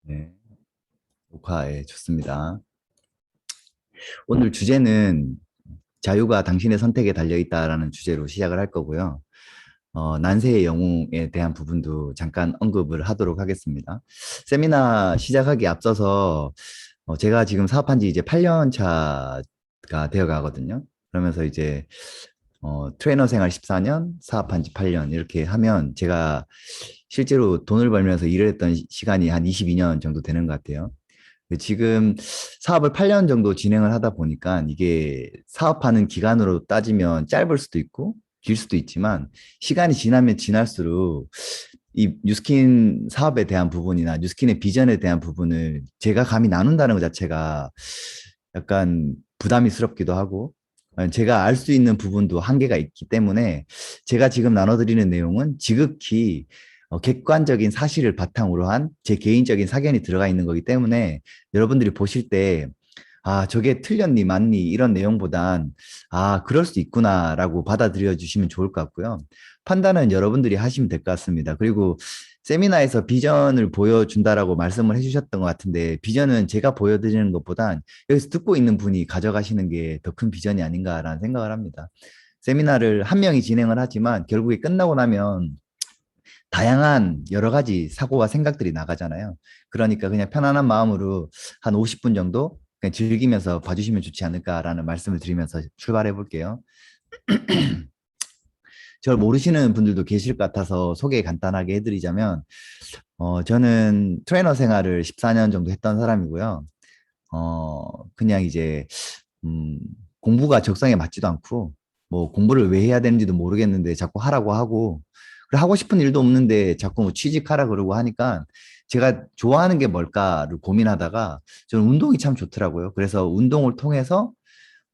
네, 녹화에 좋습니다. 오늘 주제는 자유가 당신의 선택에 달려 있다라는 주제로 시작을 할 거고요. 난세의 영웅에 대한 부분도 잠깐 언급을 하도록 하겠습니다. 세미나 시작하기 앞서서 제가 지금 사업한 지 이제 8년 차가 되어 가거든요. 그러면서 이제 트레이너 생활 14년, 사업한 지 8년 이렇게 하면 제가 실제로 돈을 벌면서 일을 했던 시간이 한 22년 정도 되는 것 같아요. 지금 사업을 8년 정도 진행을 하다 보니까 이게 사업하는 기간으로 따지면 짧을 수도 있고 길 수도 있지만 시간이 지나면 지날수록 이 뉴스킨 사업에 대한 부분이나 뉴스킨의 비전에 대한 부분을 제가 감히 나눈다는 것 자체가 약간 부담이스럽기도 하고 제가 알 수 있는 부분도 한계가 있기 때문에 제가 지금 나눠드리는 내용은 지극히 객관적인 사실을 바탕으로 한 제 개인적인 사견이 들어가 있는 거기 때문에 여러분들이 보실 때, 아, 저게 틀렸니, 맞니, 이런 내용보단, 아, 그럴 수 있구나라고 받아들여 주시면 좋을 것 같고요. 판단은 여러분들이 하시면 될 것 같습니다. 그리고 세미나에서 비전을 보여준다라고 말씀을 해주셨던 것 같은데, 비전은 제가 보여드리는 것보단 여기서 듣고 있는 분이 가져가시는 게 더 큰 비전이 아닌가라는 생각을 합니다. 세미나를 한 명이 진행을 하지만 결국에 끝나고 나면 다양한 여러 가지 사고와 생각들이 나가잖아요. 그러니까 그냥 편안한 마음으로 한 50분 정도 그냥 즐기면서 봐주시면 좋지 않을까라는 말씀을 드리면서 출발해 볼게요. 저를 모르시는 분들도 계실 것 같아서 소개 간단하게 해드리자면, 저는 트레이너 생활을 14년 정도 했던 사람이고요. 그냥 이제, 음, 공부가 적성에 맞지도 않고, 뭐 공부를 왜 해야 되는지도 모르겠는데 자꾸 하라고 하고, 그리고 하고 싶은 일도 없는데 자꾸 뭐 취직하라 그러고 하니까 제가 좋아하는 게 뭘까를 고민하다가 저는 운동이 참 좋더라고요. 그래서 운동을 통해서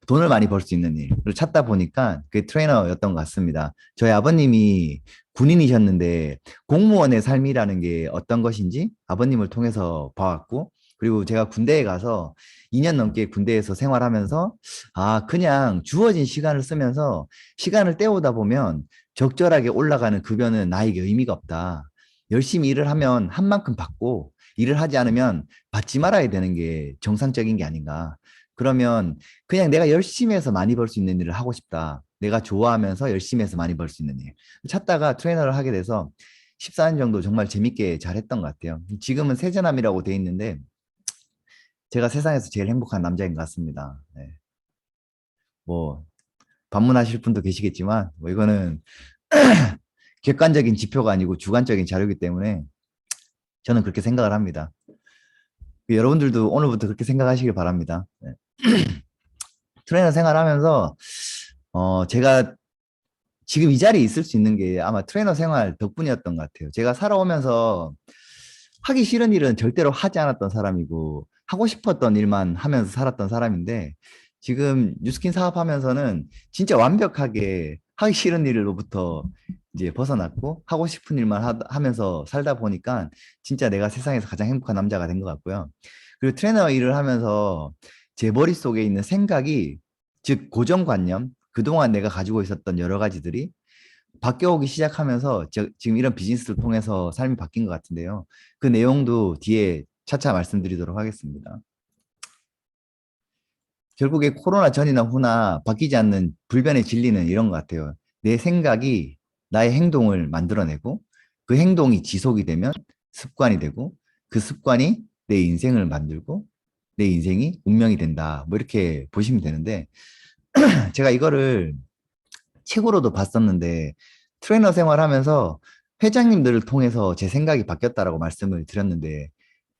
돈을 많이 벌 수 있는 일을 찾다 보니까 그게 트레이너였던 것 같습니다. 저희 아버님이 군인이셨는데 공무원의 삶이라는 게 어떤 것인지 아버님을 통해서 봐왔고, 그리고 제가 군대에 가서 2년 넘게 군대에서 생활하면서 아, 그냥 주어진 시간을 쓰면서 시간을 때우다 보면 적절하게 올라가는 급여는 나에게 의미가 없다. 열심히 일을 하면 한 만큼 받고 일을 하지 않으면 받지 말아야 되는 게 정상적인 게 아닌가. 그러면 그냥 내가 열심히 해서 많이 벌 수 있는 일을 하고 싶다. 내가 좋아하면서 열심히 해서 많이 벌 수 있는 일. 찾다가 트레이너를 하게 돼서 14년 정도 정말 재밌게 잘했던 것 같아요. 지금은 세제남이라고 돼 있는데 제가 세상에서 제일 행복한 남자인 것 같습니다. 네. 뭐 반문하실 분도 계시겠지만 뭐 이거는 객관적인 지표가 아니고 주관적인 자료이기 때문에 저는 그렇게 생각을 합니다. 여러분들도 오늘부터 그렇게 생각하시길 바랍니다. 네. 트레이너 생활하면서 제가 지금 이 자리에 있을 수 있는 게 아마 트레이너 생활 덕분이었던 것 같아요. 제가 살아오면서 하기 싫은 일은 절대로 하지 않았던 사람이고, 하고 싶었던 일만 하면서 살았던 사람인데, 지금 뉴스킨 사업하면서는 진짜 완벽하게 하기 싫은 일로부터 이제 벗어났고, 하고 싶은 일만 하면서 살다 보니까 진짜 내가 세상에서 가장 행복한 남자가 된 것 같고요. 그리고 트레이너 일을 하면서 제 머릿속에 있는 생각이, 즉 고정관념, 그동안 내가 가지고 있었던 여러 가지들이 바뀌어오기 시작하면서 지금 이런 비즈니스를 통해서 삶이 바뀐 것 같은데요. 그 내용도 뒤에 차차 말씀드리도록 하겠습니다. 결국에 코로나 전이나 후나 바뀌지 않는 불변의 진리는 이런 것 같아요. 내 생각이 나의 행동을 만들어내고 그 행동이 지속이 되면 습관이 되고 그 습관이 내 인생을 만들고 내 인생이 운명이 된다. 뭐 이렇게 보시면 되는데 제가 이거를 책으로도 봤었는데 트레이너 생활하면서 회장님들을 통해서 제 생각이 바뀌었다라고 말씀을 드렸는데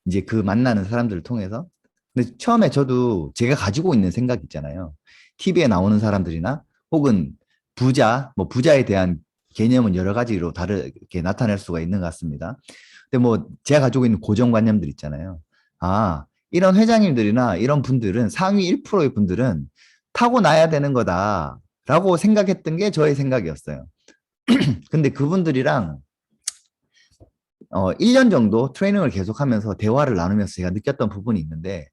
이제 그 만나는 사람들을 통해서 근데 처음에 저도 제가 가지고 있는 생각 있잖아요. TV에 나오는 사람들이나 혹은 부자, 뭐 부자에 대한 개념은 여러 가지로 다르게 나타낼 수가 있는 것 같습니다. 근데 뭐 제가 가지고 있는 고정관념들 있잖아요. 아, 이런 회장님들이나 이런 분들은 상위 1%의 분들은 타고나야 되는 거다라고 생각했던 게 저의 생각이었어요. 근데 그분들이랑 1년 정도 트레이닝을 계속하면서 대화를 나누면서 제가 느꼈던 부분이 있는데,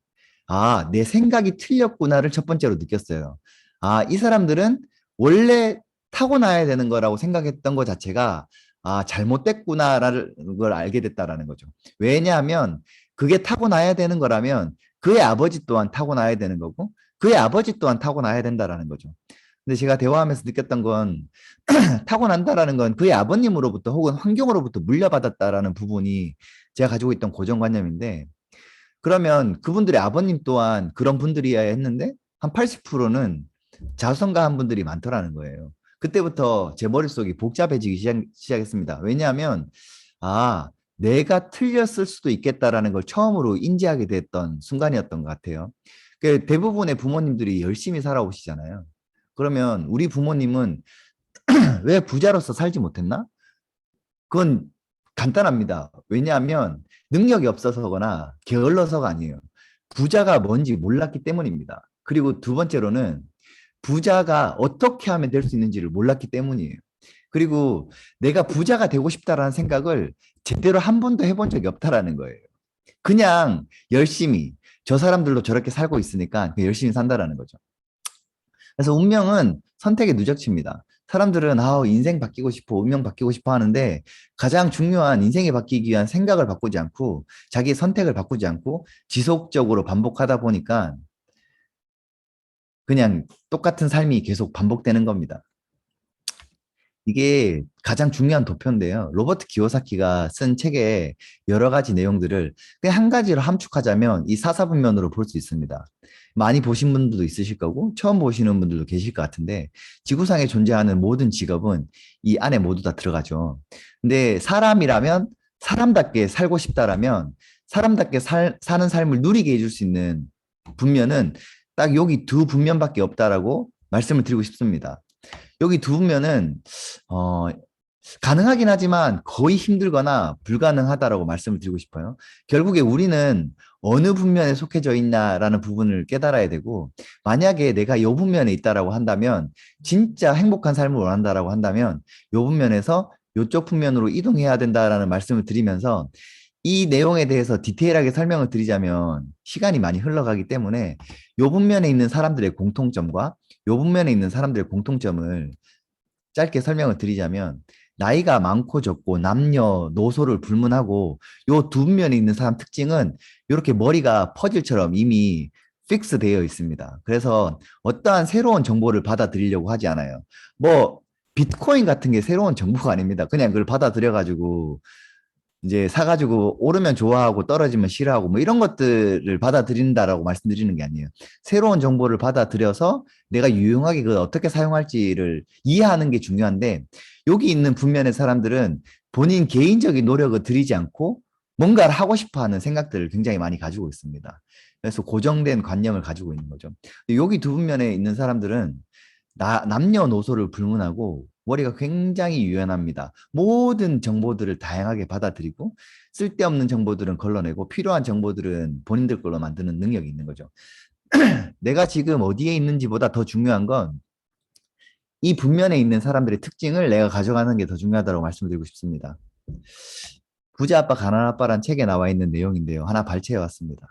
아, 내 생각이 틀렸구나를 첫 번째로 느꼈어요. 아, 이 사람들은 원래 타고나야 되는 거라고 생각했던 것 자체가, 아, 잘못됐구나라는 걸 알게 됐다라는 거죠. 왜냐하면 그게 타고나야 되는 거라면 그의 아버지 또한 타고나야 되는 거고 그의 아버지 또한 타고나야 된다라는 거죠. 근데 제가 대화하면서 느꼈던 건 타고난다라는 건 그의 아버님으로부터 혹은 환경으로부터 물려받았다라는 부분이 제가 가지고 있던 고정관념인데 그러면 그분들의 아버님 또한 그런 분들이어야 했는데 한 80%는 자수성가한 분들이 많더라는 거예요. 그때부터 제 머릿속이 복잡해지기 시작했습니다. 왜냐하면 아, 내가 틀렸을 수도 있겠다라는 걸 처음으로 인지하게 됐던 순간이었던 것 같아요. 그 대부분의 부모님들이 열심히 살아오시잖아요. 그러면 우리 부모님은 왜 부자로서 살지 못했나? 그건 간단합니다. 왜냐하면 능력이 없어서거나 게을러서가 아니에요. 부자가 뭔지 몰랐기 때문입니다. 그리고 두 번째로는 부자가 어떻게 하면 될 수 있는지를 몰랐기 때문이에요. 그리고 내가 부자가 되고 싶다라는 생각을 제대로 한 번도 해본 적이 없다라는 거예요. 그냥 열심히 저 사람들도 저렇게 살고 있으니까 열심히 산다라는 거죠. 그래서 운명은 선택의 누적치입니다. 사람들은 인생 바뀌고 싶어, 운명 바뀌고 싶어 하는데 가장 중요한 인생이 바뀌기 위한 생각을 바꾸지 않고 자기 선택을 바꾸지 않고 지속적으로 반복하다 보니까 그냥 똑같은 삶이 계속 반복되는 겁니다. 이게 가장 중요한 도표인데요. 로버트 기요사키가 쓴 책의 여러 가지 내용들을 그냥 한 가지로 함축하자면 이 사사분면으로 볼 수 있습니다. 많이 보신 분들도 있으실 거고 처음 보시는 분들도 계실 것 같은데 지구상에 존재하는 모든 직업은 이 안에 모두 다 들어가죠. 근데 사람이라면 사람답게 살고 싶다라면 사람답게 사는 삶을 누리게 해줄 수 있는 분면은 딱 여기 두 분면밖에 없다라고 말씀을 드리고 싶습니다. 여기 두 분면은 어, 가능하긴 하지만 거의 힘들거나 불가능하다라고 말씀을 드리고 싶어요. 결국에 우리는 어느 분면에 속해져 있나라는 부분을 깨달아야 되고, 만약에 내가 이 분면에 있다라고 한다면, 진짜 행복한 삶을 원한다라고 한다면, 이 분면에서 이쪽 분면으로 이동해야 된다라는 말씀을 드리면서, 이 내용에 대해서 디테일하게 설명을 드리자면 시간이 많이 흘러가기 때문에 요 분면에 있는 사람들의 공통점과 요 분면에 있는 사람들의 공통점을 짧게 설명을 드리자면 나이가 많고 적고 남녀노소를 불문하고 요 두 면에 있는 사람 특징은 이렇게 머리가 퍼즐처럼 이미 픽스 되어 있습니다. 그래서 어떠한 새로운 정보를 받아들이려고 하지 않아요. 뭐 비트코인 같은 게 새로운 정보가 아닙니다. 그냥 그걸 받아들여 가지고 이제 사가지고 오르면 좋아하고 떨어지면 싫어하고 뭐 이런 것들을 받아들인다라고 말씀드리는 게 아니에요. 새로운 정보를 받아들여서 내가 유용하게 그걸 어떻게 사용할지를 이해하는 게 중요한데 여기 있는 분면의 사람들은 본인 개인적인 노력을 들이지 않고 뭔가를 하고 싶어 하는 생각들을 굉장히 많이 가지고 있습니다. 그래서 고정된 관념을 가지고 있는 거죠. 여기 두 분면에 있는 사람들은 남녀노소를 불문하고 머리가 굉장히 유연합니다. 모든 정보들을 다양하게 받아들이고 쓸데없는 정보들은 걸러내고 필요한 정보들은 본인들 걸로 만드는 능력이 있는 거죠. 내가 지금 어디에 있는지보다 더 중요한 건 이 분면에 있는 사람들의 특징을 내가 가져가는 게 더 중요하다고 말씀드리고 싶습니다. 부자 아빠, 가난 아빠란 책에 나와 있는 내용인데요. 하나 발췌해 왔습니다.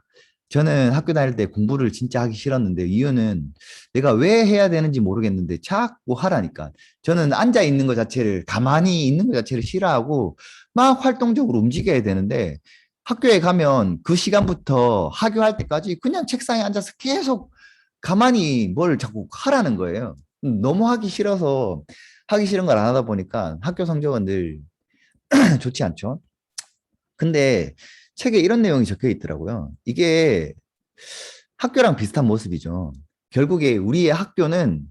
저는 학교 다닐 때 공부를 진짜 하기 싫었는데 이유는 내가 왜 해야 되는지 모르겠는데 자꾸 하라니까. 저는 앉아 있는 것 자체를 가만히 있는 것 자체를 싫어하고 막 활동적으로 움직여야 되는데 학교에 가면 그 시간부터 하교할 때까지 그냥 책상에 앉아서 계속 가만히 뭘 자꾸 하라는 거예요. 너무 하기 싫어서 하기 싫은 걸 안 하다 보니까 학교 성적은 늘 좋지 않죠. 근데 책에 이런 내용이 적혀 있더라고요. 이게 학교랑 비슷한 모습이죠. 결국에 우리의 학교는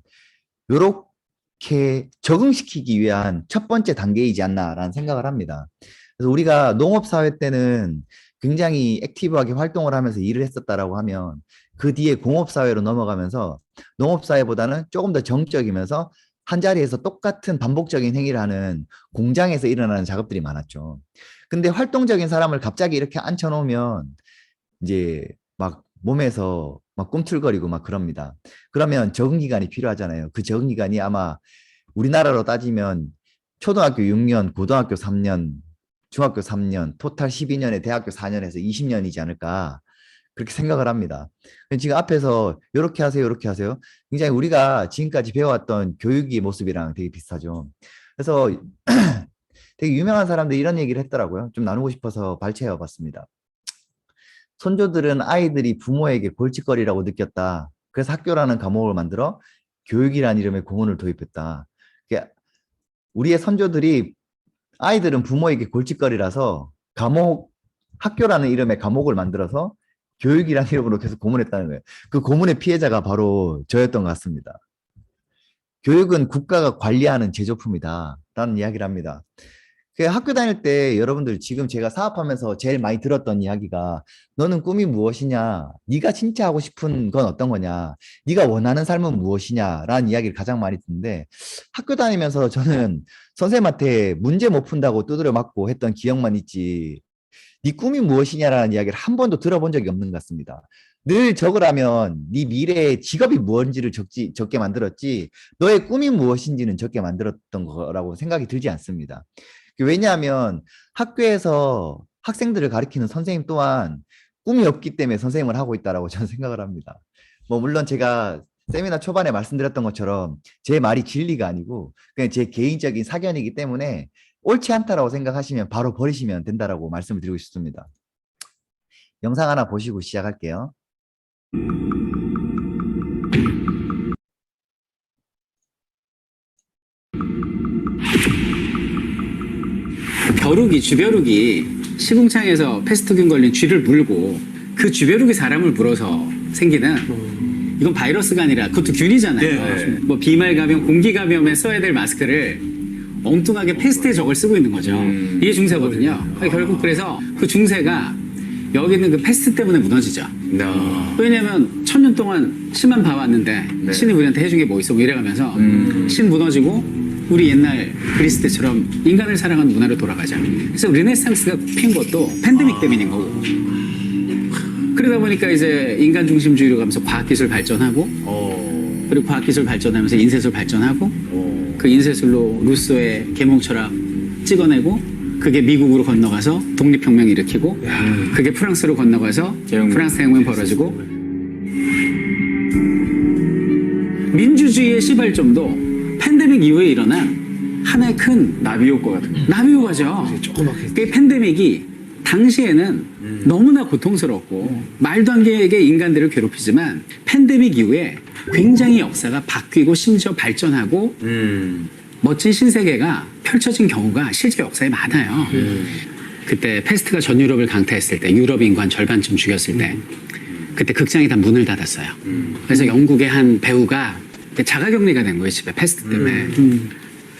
이렇게 적응시키기 위한 첫 번째 단계이지 않나라는 생각을 합니다. 그래서 우리가 농업사회 때는 굉장히 액티브하게 활동을 하면서 일을 했었다라고 하면 그 뒤에 공업사회로 넘어가면서 농업사회보다는 조금 더 정적이면서 한 자리에서 똑같은 반복적인 행위를 하는 공장에서 일어나는 작업들이 많았죠. 근데 활동적인 사람을 갑자기 이렇게 앉혀놓으면 이제 막 몸에서 막 꿈틀거리고 막 그럽니다. 그러면 적응 기간이 필요하잖아요. 그 적응 기간이 아마 우리나라로 따지면 초등학교 6년, 고등학교 3년, 중학교 3년, 토탈 12년에 대학교 4년에서 20년이지 않을까 그렇게 생각을 합니다. 지금 앞에서 이렇게 하세요, 이렇게 하세요. 굉장히 우리가 지금까지 배워왔던 교육의 모습이랑 되게 비슷하죠. 그래서 되게 유명한 사람들이 이런 얘기를 했더라고요. 좀 나누고 싶어서 발췌해 봤습니다. 선조들은 아이들이 부모에게 골칫거리라고 느꼈다. 그래서 학교라는 과목을 만들어 교육이라는 이름의 공원을 도입했다. 우리의 선조들이 아이들은 부모에게 골칫거리라서 학교라는 이름의 과목을 만들어서 교육이라는 이름으로 계속 고문했다는 거예요. 그 고문의 피해자가 바로 저였던 것 같습니다. 교육은 국가가 관리하는 제조품이다. 라는 이야기를 합니다. 그 학교 다닐 때 여러분들 지금 제가 사업하면서 제일 많이 들었던 이야기가 너는 꿈이 무엇이냐? 네가 진짜 하고 싶은 건 어떤 거냐? 네가 원하는 삶은 무엇이냐? 라는 이야기를 가장 많이 듣는데 학교 다니면서 저는 선생님한테 문제 못 푼다고 두드려 맞고 했던 기억만 있지 네 꿈이 무엇이냐라는 이야기를 한 번도 들어본 적이 없는 것 같습니다. 늘 적으라면 네 미래의 직업이 무엇인지를 적게 만들었지 너의 꿈이 무엇인지는 적게 만들었던 거라고 생각이 들지 않습니다. 왜냐하면 학교에서 학생들을 가르치는 선생님 또한 꿈이 없기 때문에 선생님을 하고 있다라고 저는 생각을 합니다. 뭐 물론 제가 세미나 초반에 말씀드렸던 것처럼 제 말이 진리가 아니고 그냥 제 개인적인 사견이기 때문에 옳지 않다라고 생각하시면 바로 버리시면 된다라고 말씀을 드리고 싶습니다. 영상 하나 보시고 시작할게요. 주벼룩이 시궁창에서 패스트균 걸린 쥐를 물고 그 쥐벼룩이 사람을 물어서 생기는 이건 바이러스가 아니라 그것도 균이잖아요. 뭐 비말 감염, 공기 감염에 써야 될 마스크를 엉뚱하게 패스트에 저걸 쓰고 있는 거죠. 이게 중세거든요. 결국 그래서 그 중세가 여기 있는 그 패스트 때문에 무너지죠. 왜냐면 1000년 동안 신만 봐왔는데 신이 우리한테 해준 게 뭐 있어 뭐 이래가면서 신 무너지고 우리 옛날 그리스 때처럼 인간을 사랑하는 문화로 돌아가자. 그래서 르네상스가 핀 것도 팬데믹 때문인 거고. 그러다 보니까 이제 인간 중심주의로 가면서 과학기술 발전하고 그리고 과학기술 발전하면서 인쇄술 발전하고 그 인쇄술로 루소의 계몽철학 찍어내고 그게 미국으로 건너가서 독립혁명 일으키고 그게 프랑스로 건너가서 프랑스 혁명 벌어지고 민주주의의 시발점도 팬데믹 이후에 일어난 하나의 큰 나비 효과 같은 거. 나비 효과죠. 그 팬데믹이 당시에는 너무나 고통스럽고 말도 안 되게 인간들을 괴롭히지만 팬데믹 이후에 굉장히 역사가 바뀌고 심지어 발전하고 멋진 신세계가 펼쳐진 경우가 실제 역사에 많아요. 그때 패스트가 전 유럽을 강타했을 때 유럽 인구 절반쯤 죽였을 때 그때 극장이 다 문을 닫았어요. 그래서 영국의 한 배우가 자가격리가 된 거예요, 집에 패스트 때문에.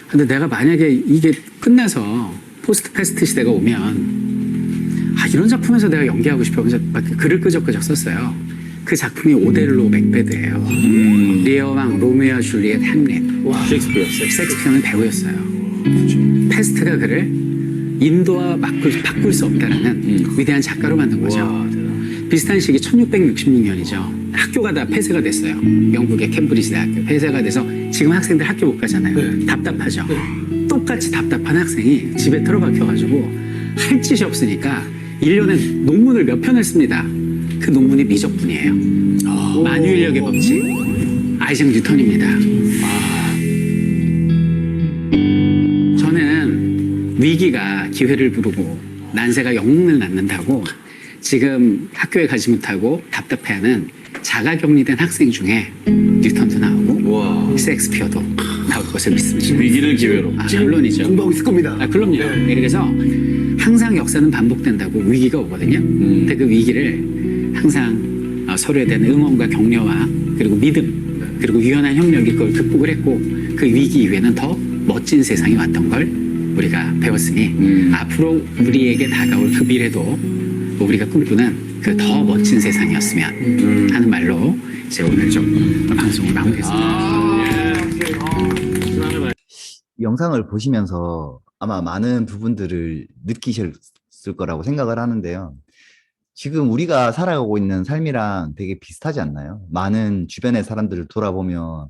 근데 내가 만약에 이게 끝나서 포스트 패스트 시대가 오면 이런 작품에서 내가 연기하고 싶어. 그래서 막 글을 끄적끄적 썼어요. 그 작품이 오델로 맥베드예요. 리어 왕, 로미오와 줄리엣, 햄릿. 셰익스피어는 배우였어요. 패스트가 그를 인도와 바꿀 수 없다라는 위대한 작가로 만든 거죠. 비슷한 시기 1666년이죠. 학교가 다 폐쇄가 됐어요. 영국의 캠브리지 대학교 폐쇄가 돼서 지금 학생들 학교 못 가잖아요. 답답하죠. 똑같이 답답한 학생이 집에 틀어박혀가지고 할 짓이 없으니까 1년에 논문을 몇 편을 씁니다. 그 논문이 미적분이에요. 만유인력의 법칙, 아이작 뉴턴입니다. 저는 위기가 기회를 부르고 난세가 영웅을 낳는다고 지금 학교에 가지 못하고 답답해하는 자가격리된 학생 중에 뉴턴도 나오고 셰익스피어도 나올 것을 믿습니다. 위기를 기회로. 물론이죠. 공부하고 있을 겁니다. 그럼요. 그래서 항상 역사는 반복된다고 위기가 오거든요. 근데 그 위기를 항상 서로에 대한 응원과 격려와 그리고 믿음 그리고 유연한 협력이 그걸 극복을 했고 그 위기 이후에는 더 멋진 세상이 왔던 걸 우리가 배웠으니 앞으로 우리에게 다가올 그 미래도 우리가 꿈꾸는 그 더 멋진 세상이었으면 하는 말로 이제 오늘 좀 방송을 마무리했습니다. 영상을 보시면서 아마 많은 부분들을 느끼셨을 거라고 생각을 하는데요. 지금 우리가 살아가고 있는 삶이랑 되게 비슷하지 않나요? 많은 주변의 사람들을 돌아보면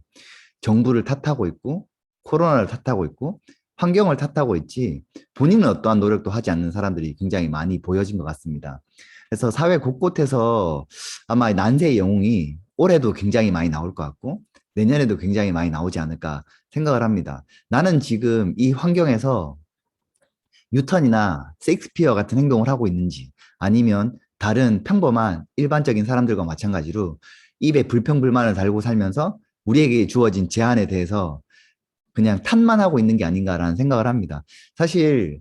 정부를 탓하고 있고 코로나를 탓하고 있고 환경을 탓하고 있지 본인은 어떠한 노력도 하지 않는 사람들이 굉장히 많이 보여진 것 같습니다. 그래서 사회 곳곳에서 아마 난세의 영웅이 올해도 굉장히 많이 나올 것 같고 내년에도 굉장히 많이 나오지 않을까 생각을 합니다. 나는 지금 이 환경에서 뉴턴이나 세익스피어 같은 행동을 하고 있는지, 아니면 다른 평범한 일반적인 사람들과 마찬가지로 입에 불평불만을 달고 살면서 우리에게 주어진 제한에 대해서 그냥 탓만 하고 있는 게 아닌가라는 생각을 합니다. 사실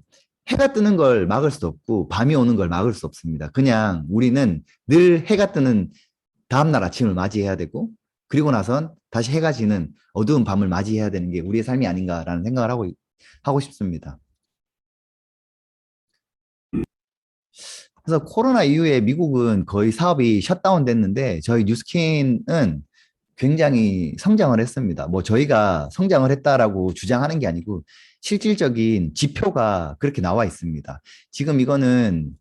해가 뜨는 걸 막을 수 없고 밤이 오는 걸 막을 수 없습니다. 그냥 우리는 늘 해가 뜨는 다음날 아침을 맞이해야 되고, 그리고 나선 다시 해가 지는 어두운 밤을 맞이해야 되는 게 우리의 삶이 아닌가라는 생각을 하고 싶습니다. 그래서 코로나 이후에 미국은 거의 사업이 셧다운 됐는데 저희 뉴스킨은 굉장히 성장을 했습니다. 뭐 저희가 성장을 했다라고 주장하는 게 아니고 실질적인 지표가 그렇게 나와 있습니다. 지금 이거는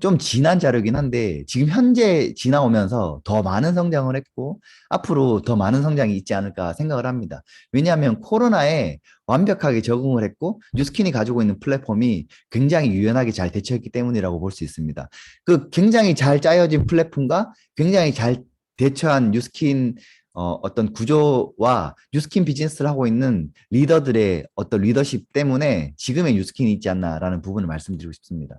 좀 지난 자료긴 한데 지금 현재 지나오면서 더 많은 성장을 했고 앞으로 더 많은 성장이 있지 않을까 생각을 합니다. 왜냐하면 코로나에 완벽하게 적응을 했고 뉴스킨이 가지고 있는 플랫폼이 굉장히 유연하게 잘 대처했기 때문이라고 볼 수 있습니다. 그 굉장히 잘 짜여진 플랫폼과 굉장히 잘 대처한 뉴스킨 어떤 구조와 뉴스킨 비즈니스를 하고 있는 리더들의 어떤 리더십 때문에 지금의 뉴스킨이 있지 않나라는 부분을 말씀드리고 싶습니다.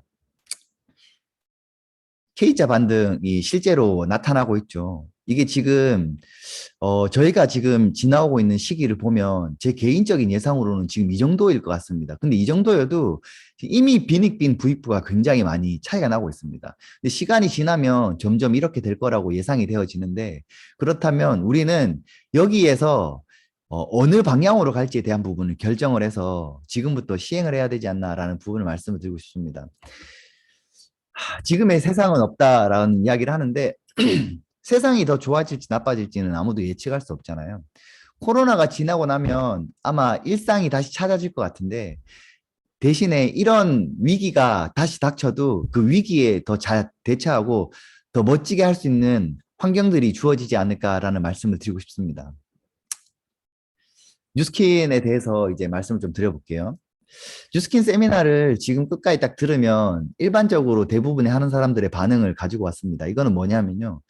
K자 반등이 실제로 나타나고 있죠. 이게 지금 저희가 지금 지나오고 있는 시기를 보면 제 개인적인 예상으로는 지금 이 정도일 것 같습니다. 근데 이 정도여도 이미 빈익빈 부익부가 굉장히 많이 차이가 나고 있습니다. 근데 시간이 지나면 점점 이렇게 될 거라고 예상이 되어지는데 그렇다면 우리는 여기에서 어느 방향으로 갈지에 대한 부분을 결정을 해서 지금부터 시행을 해야 되지 않나라는 부분을 말씀을 드리고 싶습니다. 지금의 세상은 없다라는 이야기를 하는데 세상이 더 좋아질지 나빠질지는 아무도 예측할 수 없잖아요. 코로나가 지나고 나면 아마 일상이 다시 찾아질 것 같은데 대신에 이런 위기가 다시 닥쳐도 그 위기에 더 잘 대처하고 더 멋지게 할 수 있는 환경들이 주어지지 않을까라는 말씀을 드리고 싶습니다. 뉴스킨에 대해서 이제 말씀을 좀 드려볼게요. 뉴스킨 세미나를 지금 끝까지 딱 들으면 일반적으로 대부분의 하는 사람들의 반응을 가지고 왔습니다. 이거는 뭐냐면요.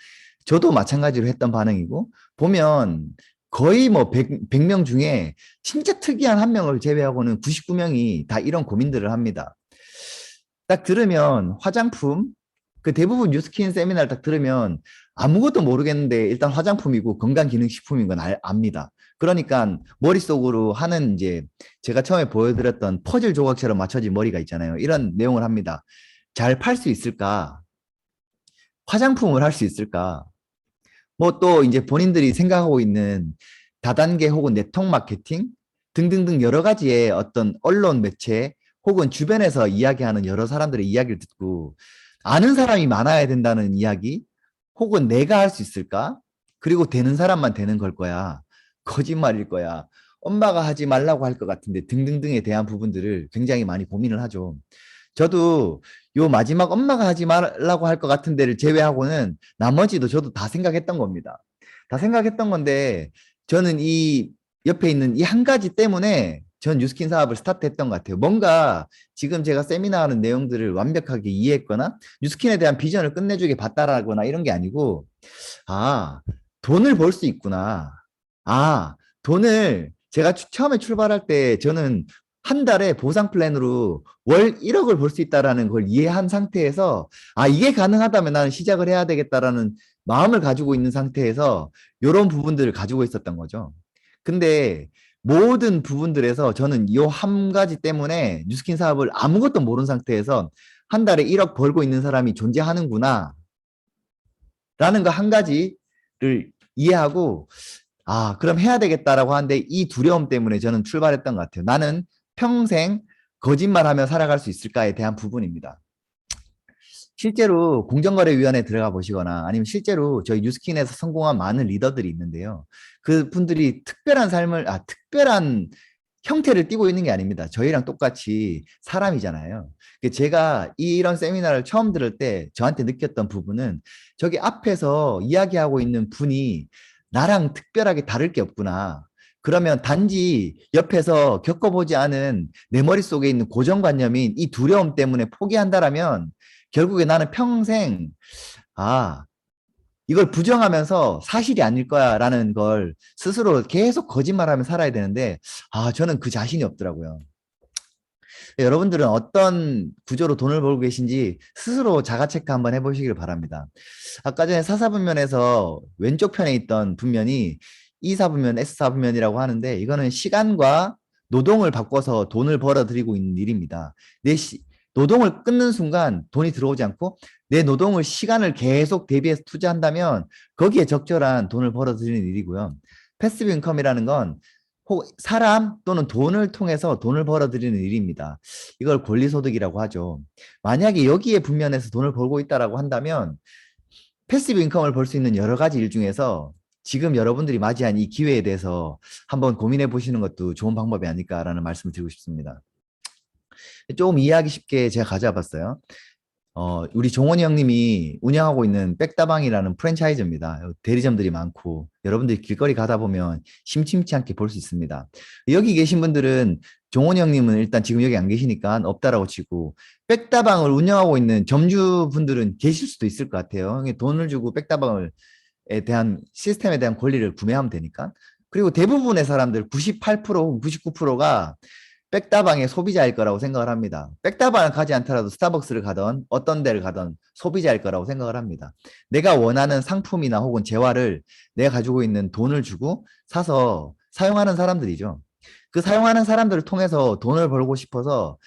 저도 마찬가지로 했던 반응이고, 보면 거의 뭐 100명 중에 진짜 특이한 한 명을 제외하고는 99명이 다 이런 고민들을 합니다. 딱 들으면 화장품, 그 대부분 뉴스킨 세미나를 딱 들으면 아무것도 모르겠는데 일단 화장품이고 건강기능식품인 건 압니다. 그러니까 머릿속으로 하는 이제 제가 처음에 보여드렸던 퍼즐 조각처럼 맞춰진 머리가 있잖아요. 이런 내용을 합니다. 잘 팔 수 있을까? 화장품을 할 수 있을까? 뭐 또 이제 본인들이 생각하고 있는 다단계 혹은 네트워크 마케팅 등등등 여러 가지의 어떤 언론 매체 혹은 주변에서 이야기하는 여러 사람들의 이야기를 듣고 아는 사람이 많아야 된다는 이야기 혹은 내가 할 수 있을까? 그리고 되는 사람만 되는 걸 거야. 거짓말일 거야. 엄마가 하지 말라고 할 것 같은데 등등등에 대한 부분들을 굉장히 많이 고민을 하죠. 저도 요 마지막 엄마가 하지 말라고 할 것 같은 데를 제외하고는 나머지도 저도 다 생각했던 겁니다. 다 생각했던 건데 저는 이 옆에 있는 이 한 가지 때문에 전 뉴스킨 사업을 스타트했던 것 같아요. 뭔가 지금 제가 세미나 하는 내용들을 완벽하게 이해했거나 뉴스킨에 대한 비전을 끝내주게 봤다라거나 이런 게 아니고 아, 돈을 벌 수 있구나. 아, 돈을 제가 처음에 출발할 때 저는 한 달에 보상 플랜으로 월 1억을 벌 수 있다라는 걸 이해한 상태에서 아, 이게 가능하다면 나는 시작을 해야 되겠다라는 마음을 가지고 있는 상태에서 이런 부분들을 가지고 있었던 거죠. 근데 모든 부분들에서 저는 이 한 가지 때문에 뉴스킨 사업을 아무것도 모르는 상태에서 한 달에 1억 벌고 있는 사람이 존재하는구나 라는 거 한 가지를 이해하고 아, 그럼 해야 되겠다라고 하는데 이 두려움 때문에 저는 출발했던 것 같아요. 나는 평생 거짓말하며 살아갈 수 있을까에 대한 부분입니다. 실제로 공정거래위원회에 들어가 보시거나 아니면 실제로 저희 뉴스킨에서 성공한 많은 리더들이 있는데요. 그분들이 특별한 삶을, 특별한 형태를 띠고 있는 게 아닙니다. 저희랑 똑같이 사람이잖아요. 제가 이런 세미나를 처음 들을 때 저한테 느꼈던 부분은 저기 앞에서 이야기하고 있는 분이 나랑 특별하게 다를 게 없구나. 그러면 단지 옆에서 겪어보지 않은 내 머릿속에 있는 고정관념인 이 두려움 때문에 포기한다라면 결국에 나는 평생 아, 이걸 부정하면서 사실이 아닐 거야라는 걸 스스로 계속 거짓말하며 살아야 되는데 아, 저는 그 자신이 없더라고요. 여러분들은 어떤 구조로 돈을 벌고 계신지 스스로 자가 체크 한번 해보시길 바랍니다. 아까 전에 사사분면에서 왼쪽 편에 있던 분면이 E사분면, S사분면이라고 하는데 이거는 시간과 노동을 바꿔서 돈을 벌어들이고 있는 일입니다. 노동을 끊는 순간 돈이 들어오지 않고 내 노동을 시간을 계속 대비해서 투자한다면 거기에 적절한 돈을 벌어들이는 일이고요. 패시브 인컴이라는 건 사람 또는 돈을 통해서 돈을 벌어들이는 일입니다. 이걸 권리소득이라고 하죠. 만약에 여기에 분면에서 돈을 벌고 있다라고 한다면 패시브 인컴을 벌 수 있는 여러 가지 일 중에서 지금 여러분들이 맞이한 이 기회에 대해서 한번 고민해 보시는 것도 좋은 방법이 아닐까라는 말씀을 드리고 싶습니다. 조금 이해하기 쉽게 제가 가져와 봤어요. 우리 종원이 형님이 운영하고 있는 백다방이라는 프랜차이즈입니다. 대리점들이 많고 여러분들이 길거리 가다 보면 심심치 않게 볼 수 있습니다. 여기 계신 분들은 종원이 형님은 일단 지금 여기 안 계시니까 없다라고 치고 백다방을 운영하고 있는 점주분들은 계실 수도 있을 것 같아요. 돈을 주고 백다방을 대한 시스템에 대한 권리를 구매하면 되니까. 그리고 대부분의 사람들 98% 혹은 99%가 백다방의 소비자일 거라고 생각을 합니다. 백다방을 가지 않더라도 스타벅스를 가던 어떤 데를 가던 소비자일 거라고 생각을 합니다. 내가 원하는 상품이나 혹은 재화를 내가 가지고 있는 돈을 주고 사서 사용하는 사람들이죠. 그 사용하는 사람들을 통해서 돈을 벌고 싶어서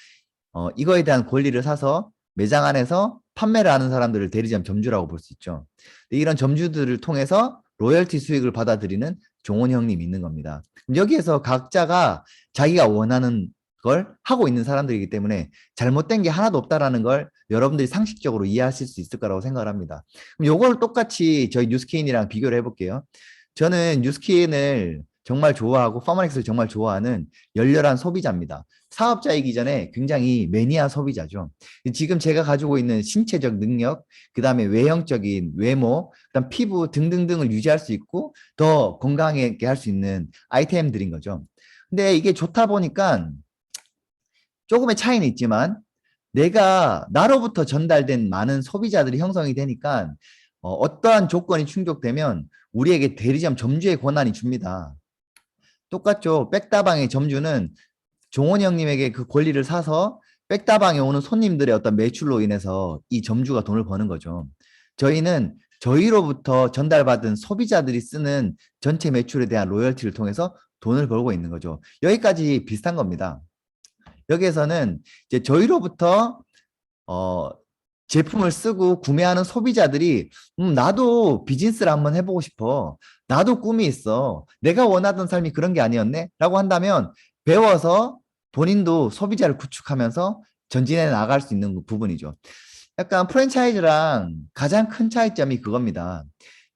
이거에 대한 권리를 사서 매장 안에서 판매를 하는 사람들을 대리점 점주라고 볼 수 있죠. 이런 점주들을 통해서 로열티 수익을 받아들이는 종원 형님이 있는 겁니다. 여기에서 각자가 자기가 원하는 걸 하고 있는 사람들이기 때문에 잘못된 게 하나도 없다라는 걸 여러분들이 상식적으로 이해하실 수 있을 거라고 생각을 합니다. 그럼 요걸 똑같이 저희 뉴스케인이랑 비교를 해볼게요. 저는 뉴스케인을 정말 좋아하고 파마렉스를 정말 좋아하는 열렬한 소비자입니다. 사업자이기 전에 굉장히 매니아 소비자죠. 지금 제가 가지고 있는 신체적 능력, 그 다음에 외형적인 외모, 그다음 피부 등등등을 유지할 수 있고 더 건강하게 할 수 있는 아이템들인 거죠. 근데 이게 좋다 보니까 조금의 차이는 있지만 내가 나로부터 전달된 많은 소비자들이 형성이 되니까 어떠한 조건이 충족되면 우리에게 대리점 점주의 권한이 줍니다. 똑같죠. 백다방의 점주는 종원 형님에게 그 권리를 사서 백다방에 오는 손님들의 어떤 매출로 인해서 이 점주가 돈을 버는 거죠. 저희는 저희로부터 전달받은 소비자들이 쓰는 전체 매출에 대한 로열티를 통해서 돈을 벌고 있는 거죠. 여기까지 비슷한 겁니다. 여기에서는 이제 저희로부터 어, 제품을 쓰고 구매하는 소비자들이 나도 비즈니스를 한번 해보고 싶어. 나도 꿈이 있어. 내가 원하던 삶이 그런 게 아니었네? 라고 한다면 배워서 본인도 소비자를 구축하면서 전진해 나갈 수 있는 부분이죠. 약간 프랜차이즈랑 가장 큰 차이점이 그겁니다.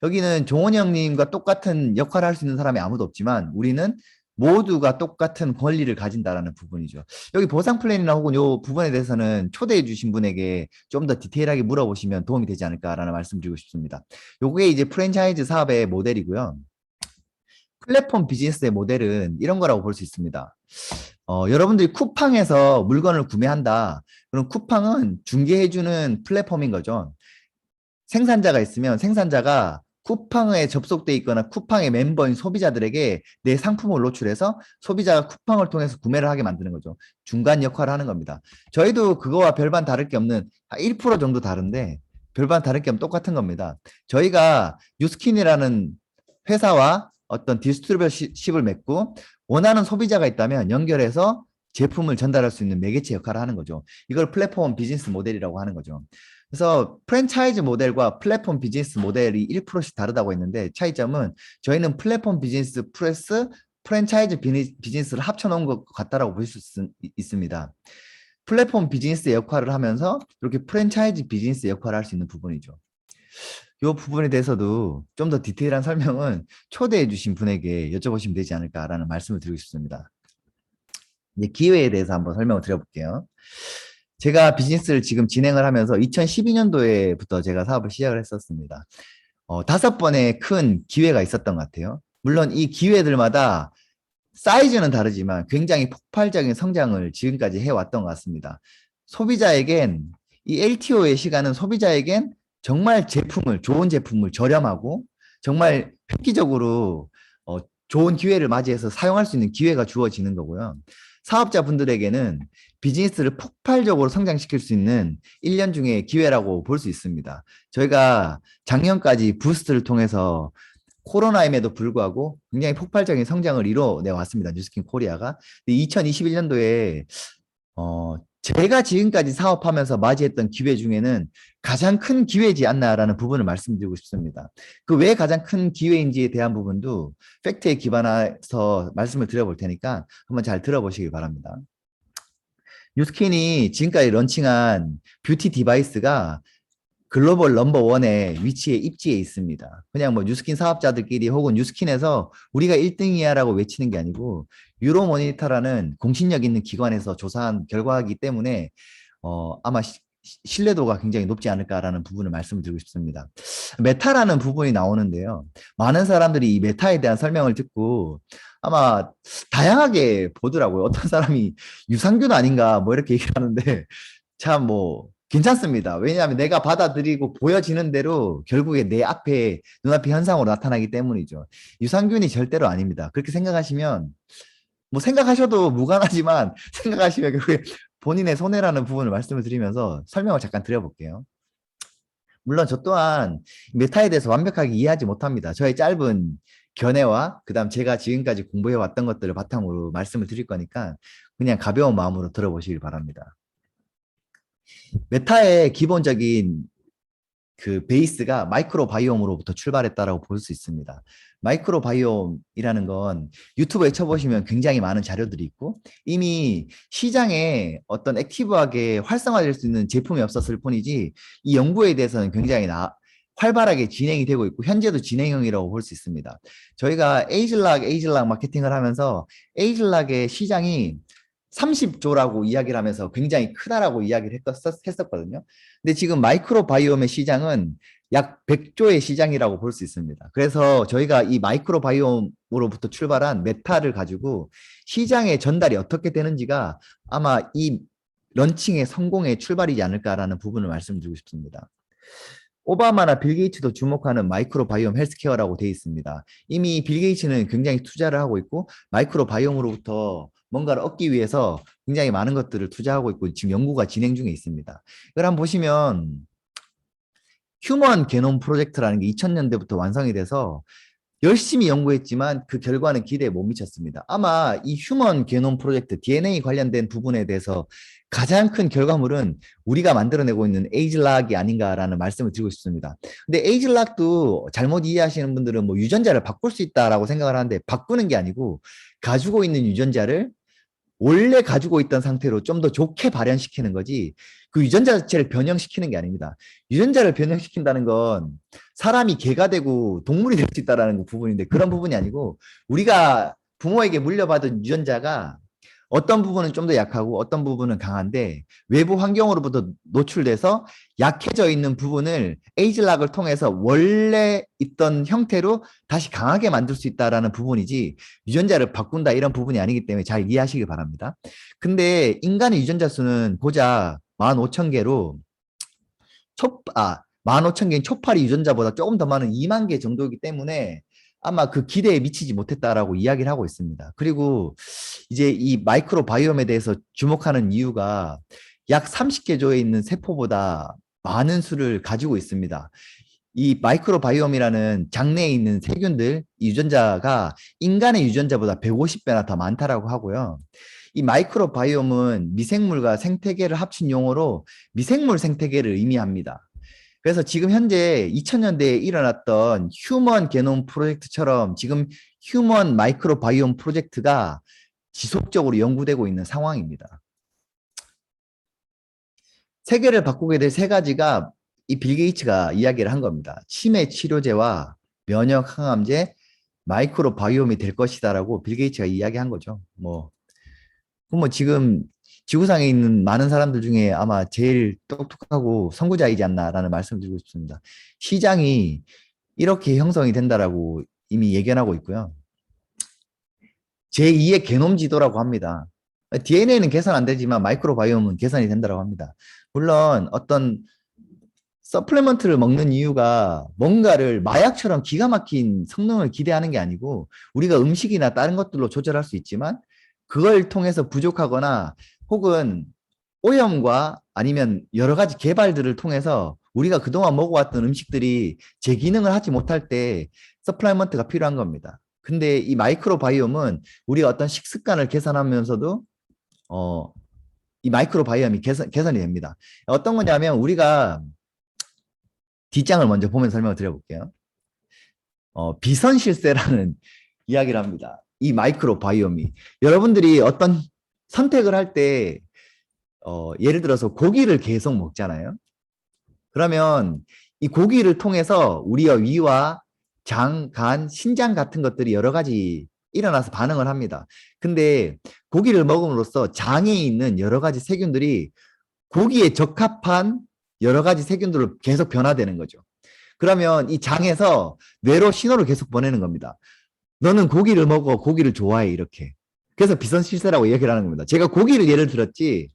여기는 종원 형님과 똑같은 역할을 할 수 있는 사람이 아무도 없지만 우리는 모두가 똑같은 권리를 가진다라는 부분이죠. 여기 보상 플랜이나 혹은 요 부분에 대해서는 초대해 주신 분에게 좀 더 디테일하게 물어보시면 도움이 되지 않을까라는 말씀드리고 싶습니다. 요게 이제 프랜차이즈 사업의 모델이고요. 플랫폼 비즈니스의 모델은 이런 거라고 볼 수 있습니다. 여러분들이 쿠팡에서 물건을 구매한다. 그럼 쿠팡은 중개해주는 플랫폼인 거죠. 생산자가 있으면 생산자가 쿠팡에 접속돼 있거나 쿠팡의 멤버인 소비자들에게 내 상품을 노출해서 소비자가 쿠팡을 통해서 구매를 하게 만드는 거죠. 중간 역할을 하는 겁니다. 저희도 그거와 별반 다를 게 없는 1% 정도 다른데 별반 다를 게 없는 똑같은 겁니다. 저희가 뉴스킨이라는 회사와 어떤 디스트리뷰십을 맺고 원하는 소비자가 있다면 연결해서 제품을 전달할 수 있는 매개체 역할을 하는 거죠. 이걸 플랫폼 비즈니스 모델이라고 하는 거죠. 그래서 프랜차이즈 모델과 플랫폼 비즈니스 모델이 1%씩 다르다고 했는데 차이점은 저희는 플랫폼 비즈니스 플러스 프랜차이즈 비즈니스를 합쳐놓은 것 같다라고 볼 수 있습니다. 플랫폼 비즈니스 역할을 하면서 이렇게 프랜차이즈 비즈니스 역할을 할 수 있는 부분이죠. 이 부분에 대해서도 좀 더 디테일한 설명은 초대해 주신 분에게 여쭤보시면 되지 않을까라는 말씀을 드리고 싶습니다. 이제 기회에 대해서 한번 설명을 드려볼게요. 제가 비즈니스를 지금 진행을 하면서 2012년도에부터 제가 사업을 시작을 했었습니다. 5번의 큰 기회가 있었던 것 같아요. 물론 이 기회들마다 사이즈는 다르지만 굉장히 폭발적인 성장을 지금까지 해왔던 것 같습니다. 소비자에겐 이 LTO의 시간은 소비자에겐 정말 좋은 제품을 저렴하고 정말 획기적으로 좋은 기회를 맞이해서 사용할 수 있는 기회가 주어지는 거고요. 사업자분들에게는 비즈니스를 폭발적으로 성장시킬 수 있는 1년 중에 기회라고 볼 수 있습니다. 저희가 작년까지 부스트를 통해서 코로나임에도 불구하고 굉장히 폭발적인 성장을 이뤄내 왔습니다. 뉴스킨 코리아가. 2021년도에 제가 지금까지 사업하면서 맞이했던 기회 중에는 가장 큰 기회지 않나라는 부분을 말씀드리고 싶습니다. 그 왜 가장 큰 기회인지에 대한 부분도 팩트에 기반해서 말씀을 드려볼 테니까 한번 잘 들어보시기 바랍니다. 뉴스킨이 지금까지 런칭한 뷰티 디바이스가 글로벌 넘버 원의 위치에 입지해 있습니다. 그냥 뭐 뉴스킨 사업자들끼리 혹은 뉴스킨에서 우리가 1등이야라고 외치는 게 아니고 유로모니터라는 공신력 있는 기관에서 조사한 결과이기 때문에 아마 신뢰도가 굉장히 높지 않을까라는 부분을 말씀을 드리고 싶습니다. 메타라는 부분이 나오는데요. 많은 사람들이 이 메타에 대한 설명을 듣고 아마 다양하게 보더라고요. 어떤 사람이 유산균 아닌가 뭐 이렇게 얘기를 하는데 참 뭐 괜찮습니다. 왜냐하면 내가 받아들이고 보여지는 대로 결국에 내 앞에 눈앞에 현상으로 나타나기 때문이죠. 유산균이 절대로 아닙니다. 그렇게 생각하시면 뭐 생각하셔도 무관하지만 생각하시면 결국에 본인의 손해라는 부분을 말씀을 드리면서 설명을 잠깐 드려볼게요. 물론 저 또한 메타에 대해서 완벽하게 이해하지 못합니다. 저의 짧은 견해와 그다음 제가 지금까지 공부해 왔던 것들을 바탕으로 말씀을 드릴 거니까 그냥 가벼운 마음으로 들어보시길 바랍니다. 메타의 기본적인 그 베이스가 마이크로바이옴으로부터 출발했다라고 볼 수 있습니다. 마이크로바이옴이라는 건 유튜브에 쳐보시면 굉장히 많은 자료들이 있고 이미 시장에 어떤 액티브하게 활성화될 수 있는 제품이 없었을 뿐이지 이 연구에 대해서는 굉장히 활발하게 진행이 되고 있고 현재도 진행형이라고 볼 수 있습니다. 저희가 에이즐락 마케팅을 하면서 에이즐락의 시장이 30조라고 이야기를 하면서 굉장히 크다라고 이야기를 했었거든요. 근데 지금 마이크로바이옴의 시장은 약 100조의 시장이라고 볼 수 있습니다. 그래서 저희가 이 마이크로바이옴으로부터 출발한 메타를 가지고 시장의 전달이 어떻게 되는지가 아마 이 런칭의 성공의 출발이지 않을까라는 부분을 말씀드리고 싶습니다. 오바마나 빌 게이츠도 주목하는 마이크로바이옴 헬스케어라고 되어 있습니다. 이미 빌 게이츠는 굉장히 투자를 하고 있고 마이크로바이옴으로부터 뭔가를 얻기 위해서 굉장히 많은 것들을 투자하고 있고 지금 연구가 진행 중에 있습니다. 이걸 한번 보시면 휴먼 게놈 프로젝트라는 게 2000년대부터 완성이 돼서 열심히 연구했지만 그 결과는 기대에 못 미쳤습니다. 아마 이 휴먼 게놈 프로젝트, DNA 관련된 부분에 대해서 가장 큰 결과물은 우리가 만들어내고 있는 에이즐락이 아닌가라는 말씀을 드리고 싶습니다. 근데 에이즐락도 잘못 이해하시는 분들은 뭐 유전자를 바꿀 수 있다라고 생각을 하는데 바꾸는 게 아니고 가지고 있는 유전자를 원래 가지고 있던 상태로 좀 더 좋게 발현시키는 거지 그 유전자 자체를 변형시키는 게 아닙니다. 유전자를 변형시킨다는 건 사람이 개가 되고 동물이 될 수 있다는 부분인데 그런 부분이 아니고 우리가 부모에게 물려받은 유전자가 어떤 부분은 좀 더 약하고 어떤 부분은 강한데 외부 환경으로부터 노출돼서 약해져 있는 부분을 에이즐락을 통해서 원래 있던 형태로 다시 강하게 만들 수 있다라는 부분이지 유전자를 바꾼다 이런 부분이 아니기 때문에 잘 이해하시길 바랍니다. 근데 인간의 유전자 수는 고작 15,000개로 15,000개인 초파리 유전자보다 조금 더 많은 2만 개 정도이기 때문에 아마 그 기대에 미치지 못했다라고 이야기를 하고 있습니다. 그리고 이제 이 마이크로바이옴에 대해서 주목하는 이유가 약 30개 조에 있는 세포보다 많은 수를 가지고 있습니다. 이 마이크로바이옴이라는 장내에 있는 세균들, 이 유전자가 인간의 유전자보다 150배나 더 많다라고 하고요. 이 마이크로바이옴은 미생물과 생태계를 합친 용어로 미생물 생태계를 의미합니다. 그래서 지금 현재 2000년대에 일어났던 휴먼 게놈 프로젝트처럼 지금 휴먼 마이크로바이옴 프로젝트가 지속적으로 연구되고 있는 상황입니다. 세계를 바꾸게 될 세 가지가 이 빌 게이츠가 이야기를 한 겁니다. 치매 치료제와 면역 항암제, 마이크로바이옴이 될 것이다라고 빌 게이츠가 이야기한 거죠. 뭐 지금 지구상에 있는 많은 사람들 중에 아마 제일 똑똑하고 선구자이지 않나라는 말씀을 드리고 싶습니다. 시장이 이렇게 형성이 된다라고 이미 예견하고 있고요. 제2의 게놈 지도라고 합니다. DNA는 계산 안 되지만 마이크로바이옴은 계산이 된다고 합니다. 물론 어떤 서플리먼트를 먹는 이유가 뭔가를 마약처럼 기가 막힌 성능을 기대하는 게 아니고 우리가 음식이나 다른 것들로 조절할 수 있지만 그걸 통해서 부족하거나 혹은 오염과 아니면 여러 가지 개발들을 통해서 우리가 그동안 먹어왔던 음식들이 제 기능을 하지 못할 때 서플라이먼트가 필요한 겁니다. 근데 이 마이크로바이옴은 우리가 어떤 식습관을 개선하면서도 어, 이 마이크로바이옴이 개선이 됩니다. 어떤 거냐면 우리가 뒷장을 먼저 보면서 설명을 드려볼게요. 비선실세라는 이야기를 합니다. 이 마이크로바이옴이 여러분들이 어떤 선택을 할 때 예를 들어서 고기를 계속 먹잖아요. 그러면 이 고기를 통해서 우리의 위와 장, 간, 신장 같은 것들이 여러 가지 일어나서 반응을 합니다. 근데 고기를 먹음으로써 장에 있는 여러 가지 세균들이 고기에 적합한 여러 가지 세균들로 계속 변화되는 거죠. 그러면 이 장에서 뇌로 신호를 계속 보내는 겁니다. 너는 고기를 먹어, 고기를 좋아해, 이렇게. 그래서 비선실세라고 얘기를 하는 겁니다. 제가 고기를 예를 들었지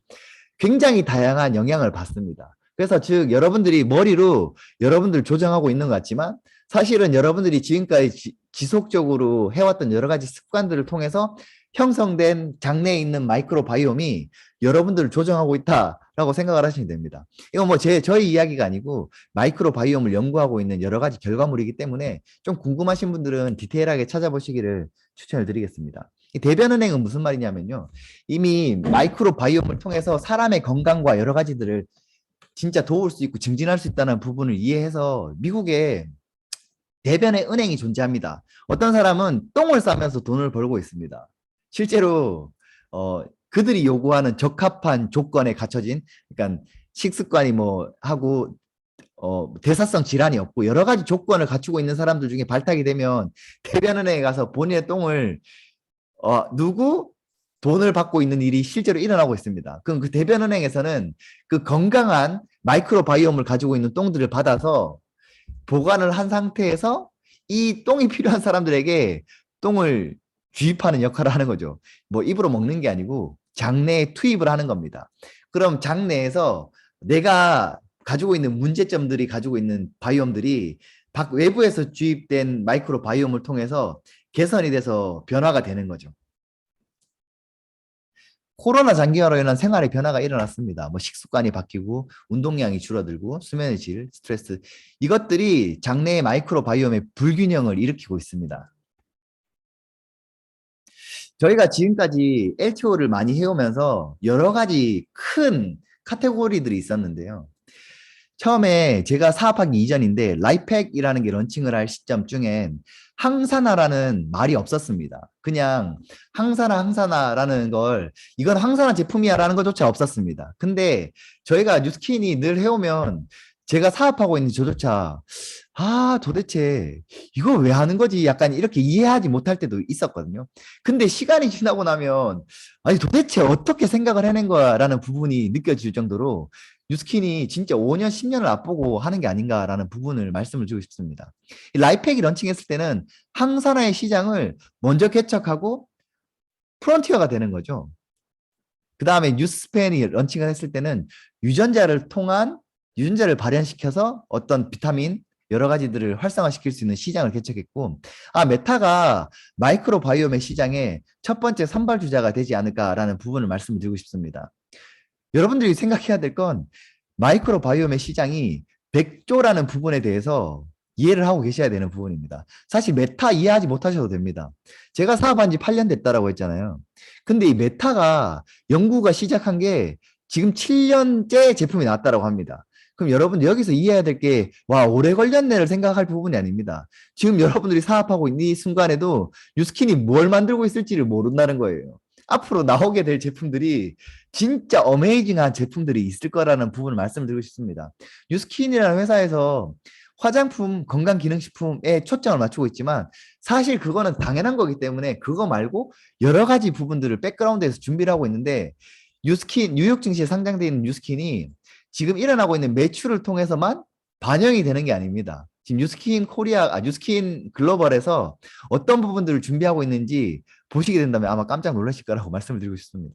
굉장히 다양한 영향을 받습니다. 그래서 즉 여러분들이 머리로 여러분들 조정하고 있는 것 같지만 사실은 여러분들이 지금까지 지속적으로 해왔던 여러 가지 습관들을 통해서 형성된 장내에 있는 마이크로바이옴이 여러분들을 조정하고 있다라고 생각을 하시면 됩니다. 이건 뭐 저희 이야기가 아니고 마이크로바이옴을 연구하고 있는 여러 가지 결과물이기 때문에 좀 궁금하신 분들은 디테일하게 찾아보시기를 추천을 드리겠습니다. 이 대변은행은 무슨 말이냐면요. 이미 마이크로바이옴을 통해서 사람의 건강과 여러 가지들을 진짜 도울 수 있고 증진할 수 있다는 부분을 이해해서 미국에 대변의 은행이 존재합니다. 어떤 사람은 똥을 싸면서 돈을 벌고 있습니다. 실제로 그들이 요구하는 적합한 조건에 갖춰진, 그러니까 식습관이 뭐 하고 대사성 질환이 없고 여러 가지 조건을 갖추고 있는 사람들 중에 발탁이 되면 대변은행에 가서 본인의 똥을 누구 돈을 받고 있는 일이 실제로 일어나고 있습니다. 그럼 그 대변은행에서는 그 건강한 마이크로바이옴을 가지고 있는 똥들을 받아서 보관을 한 상태에서 이 똥이 필요한 사람들에게 똥을 주입하는 역할을 하는 거죠. 뭐 입으로 먹는 게 아니고 장내에 투입을 하는 겁니다. 그럼 장내에서 내가 가지고 있는 문제점들이 가지고 있는 바이옴들이 외부에서 주입된 마이크로바이옴을 통해서 개선이 돼서 변화가 되는 거죠. 코로나 장기화로 인한 생활의 변화가 일어났습니다. 뭐 식습관이 바뀌고 운동량이 줄어들고 수면의 질, 스트레스 이것들이 장내의 마이크로바이옴의 불균형을 일으키고 있습니다. 저희가 지금까지 LTO를 많이 해오면서 여러 가지 큰 카테고리들이 있었는데요. 처음에 제가 사업하기 이전인데 라이팩이라는 게 런칭을 할 시점쯤엔 항산화라는 말이 없었습니다. 그냥 항산화라는 걸 이건 항산화 제품이야라는 것조차 없었습니다. 근데 저희가 뉴스킨이 늘 해오면 제가 사업하고 있는 저조차 도대체 이거 왜 하는 거지? 약간 이렇게 이해하지 못할 때도 있었거든요. 근데 시간이 지나고 나면 아니 도대체 어떻게 생각을 해낸 거야라는 부분이 느껴질 정도로 뉴스킨이 진짜 5년, 10년을 앞보고 하는 게 아닌가라는 부분을 말씀을 드리고 싶습니다. 라이팩이 런칭했을 때는 항산화의 시장을 먼저 개척하고 프론티어가 되는 거죠. 그 다음에 뉴스펜이 런칭을 했을 때는 유전자를 발현시켜서 어떤 비타민 여러 가지들을 활성화시킬 수 있는 시장을 개척했고 메타가 마이크로바이옴의 시장에 첫 번째 선발주자가 되지 않을까라는 부분을 말씀을 드리고 싶습니다. 여러분들이 생각해야 될 건 마이크로바이옴의 시장이 100조라는 부분에 대해서 이해를 하고 계셔야 되는 부분입니다. 사실 메타 이해하지 못하셔도 됩니다. 제가 사업한 지 8년 됐다라고 했잖아요. 근데 이 메타가 연구가 시작한 게 지금 7년째 제품이 나왔다라고 합니다. 그럼 여러분들 여기서 이해해야 될 게 오래 걸렸네를 생각할 부분이 아닙니다. 지금 여러분들이 사업하고 있는 이 순간에도 뉴스킨이 뭘 만들고 있을지를 모른다는 거예요. 앞으로 나오게 될 제품들이 진짜 어메이징한 제품들이 있을 거라는 부분을 말씀을 드리고 싶습니다. 뉴스킨이라는 회사에서 화장품, 건강기능식품에 초점을 맞추고 있지만 사실 그거는 당연한 거기 때문에 그거 말고 여러 가지 부분들을 백그라운드에서 준비를 하고 있는데 뉴스킨, 뉴욕 증시에 상장되어 있는 뉴스킨이 지금 일어나고 있는 매출을 통해서만 반영이 되는 게 아닙니다. 지금 뉴스킨 글로벌에서 어떤 부분들을 준비하고 있는지 보시게 된다면 아마 깜짝 놀라실 거라고 말씀을 드리고 싶습니다.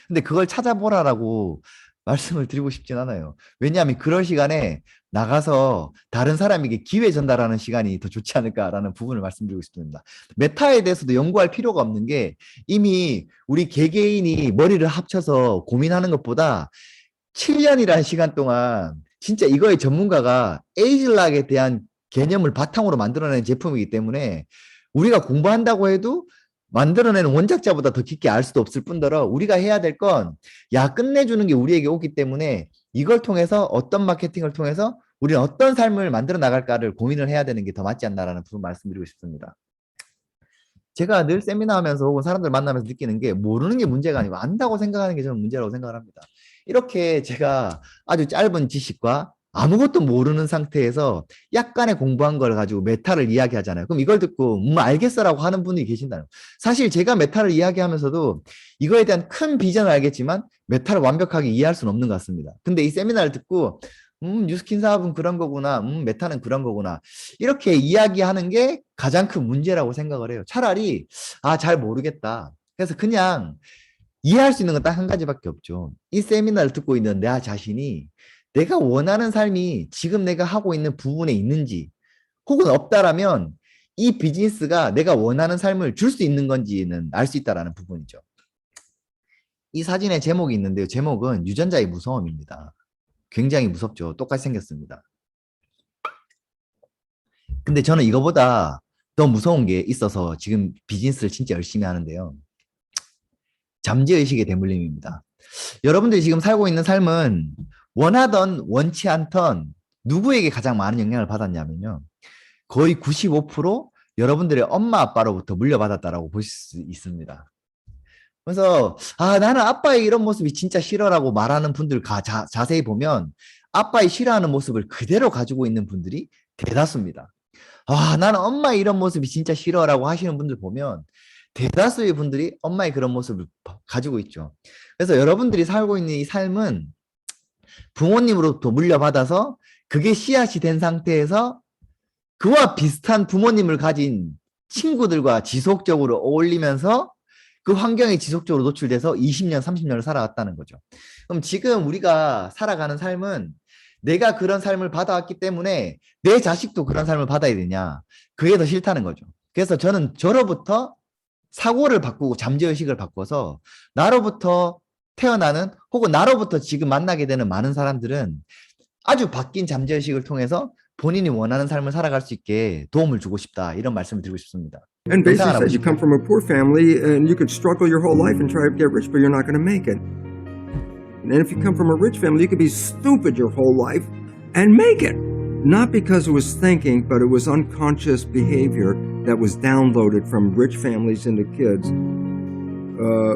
근데 그걸 찾아보라라고 말씀을 드리고 싶진 않아요. 왜냐하면 그럴 시간에 나가서 다른 사람에게 기회 전달하는 시간이 더 좋지 않을까라는 부분을 말씀드리고 싶습니다. 메타에 대해서도 연구할 필요가 없는 게 이미 우리 개개인이 머리를 합쳐서 고민하는 것보다 7년이라는 시간 동안 진짜 이거의 전문가가 에이즐락에 대한 개념을 바탕으로 만들어낸 제품이기 때문에 우리가 공부한다고 해도 만들어내는 원작자보다 더 깊게 알 수도 없을 뿐더러 우리가 해야 될 건 야 끝내주는 게 우리에게 오기 때문에 이걸 통해서 어떤 마케팅을 통해서 우리는 어떤 삶을 만들어 나갈까를 고민을 해야 되는 게 더 맞지 않나라는 부분 말씀드리고 싶습니다. 제가 늘 세미나 하면서 혹은 사람들 만나면서 느끼는 게 모르는 게 문제가 아니고 안다고 생각하는 게 저는 문제라고 생각을 합니다. 이렇게 제가 아주 짧은 지식과 아무것도 모르는 상태에서 약간의 공부한 걸 가지고 메타를 이야기하잖아요. 그럼 이걸 듣고 알겠어라고 하는 분이 계신다요. 사실 제가 메타를 이야기하면서도 이거에 대한 큰 비전을 알겠지만 메타를 완벽하게 이해할 수는 없는 것 같습니다. 근데 이 세미나를 듣고 뉴스킨 사업은 그런 거구나. 메타는 그런 거구나. 이렇게 이야기하는 게 가장 큰 문제라고 생각을 해요. 차라리 잘 모르겠다. 그래서 그냥 이해할 수 있는 건 딱 한 가지밖에 없죠. 이 세미나를 듣고 있는 내 자신이 내가 원하는 삶이 지금 내가 하고 있는 부분에 있는지 혹은 없다라면 이 비즈니스가 내가 원하는 삶을 줄 수 있는 건지는 알 수 있다라는 부분이죠. 이 사진에 제목이 있는데요. 제목은 유전자의 무서움입니다. 굉장히 무섭죠. 똑같이 생겼습니다. 근데 저는 이거보다 더 무서운 게 있어서 지금 비즈니스를 진짜 열심히 하는데요. 잠재의식의 대물림입니다. 여러분들이 지금 살고 있는 삶은 원하던 원치 않던 누구에게 가장 많은 영향을 받았냐면요. 거의 95% 여러분들의 엄마 아빠로부터 물려받았다라고 보실 수 있습니다. 그래서 나는 아빠의 이런 모습이 진짜 싫어라고 말하는 분들 자세히 보면 아빠의 싫어하는 모습을 그대로 가지고 있는 분들이 대다수입니다. 나는 엄마의 이런 모습이 진짜 싫어라고 하시는 분들 보면 대다수의 분들이 엄마의 그런 모습을 가지고 있죠. 그래서 여러분들이 살고 있는 이 삶은 부모님으로부터 물려받아서 그게 씨앗이 된 상태에서 그와 비슷한 부모님을 가진 친구들과 지속적으로 어울리면서 그 환경에 지속적으로 노출돼서 20년, 30년을 살아왔다는 거죠. 그럼 지금 우리가 살아가는 삶은 내가 그런 삶을 받아왔기 때문에 내 자식도 그런 삶을 받아야 되냐? 그게 더 싫다는 거죠. 그래서 저는 저로부터 사고를 바꾸고 잠재의식을 바꿔서 나로부터 태어나는 혹은 나로부터 지금 만나게 되는 많은 사람들은 아주 바뀐 잠재의식을 통해서 본인이 원하는 삶을 살아갈 수 있게 도움을 주고 싶다. 이런 말씀을 드리고 싶습니다. And basically says you come from a poor family and you could struggle your whole life and try to get rich, but you're not going to make it. And if you come from a rich family, you could be stupid your whole life and make it. Not because it was thinking, but it was unconscious behavior that was downloaded from rich families into kids,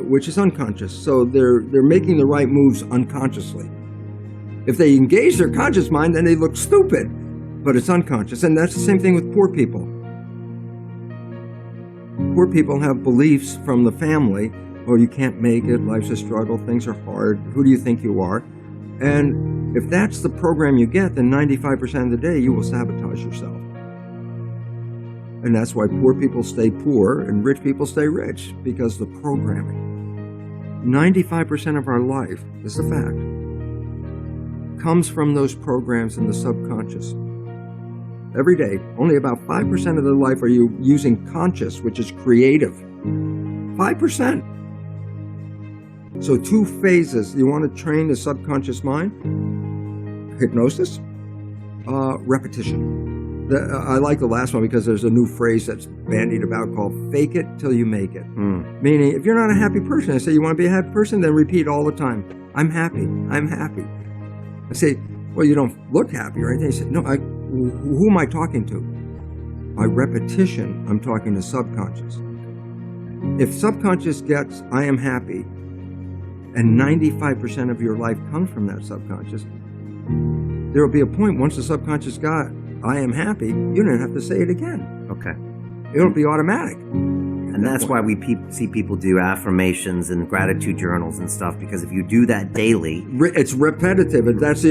which is unconscious. So they're making the right moves unconsciously. If they engage their conscious mind, then they look stupid, but it's unconscious. And that's the same thing with poor people. Poor people have beliefs from the family. Oh, you can't make it. Life's a struggle. Things are hard. Who do you think you are? And if that's the program you get, then 95% of the day you will sabotage yourself. And that's why poor people stay poor and rich people stay rich, because the programming. 95% of our life, this is a fact, comes from those programs in the subconscious. Every day, only about 5% of the life are you using conscious, which is creative. 5%. So 2 phases. You want to train the subconscious mind? Hypnosis, repetition. I like the last one because there's a new phrase that's bandied about called fake it till you make it. Meaning, if you're not a happy person, I say, you want to be a happy person? Then repeat all the time, I'm happy, I'm happy. I say, well, you don't look happy or anything. He said, no, who am I talking to? By repetition, I'm talking to subconscious. If subconscious gets, I am happy, and 95% of your life comes from that subconscious, there will be a point once the subconscious got, I am happy, you don't have to say it again. Okay. It'll be automatic. And that's why we see people do affirmations and gratitude journals and stuff, because if you do that daily, It's repetitive, and that's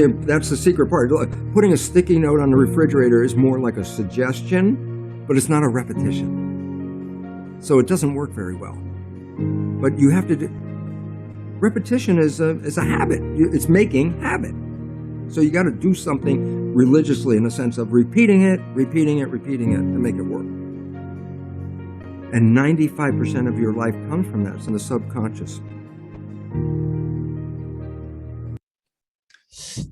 the secret part. Look, putting a sticky note on the refrigerator is more like a suggestion, but it's not a repetition. So it doesn't work very well. But you have to do, repetition is a habit. It's making habit. So you got to do something religiously in the sense of repeating it to make it work. And 95% of your life comes from that. It's in the subconscious.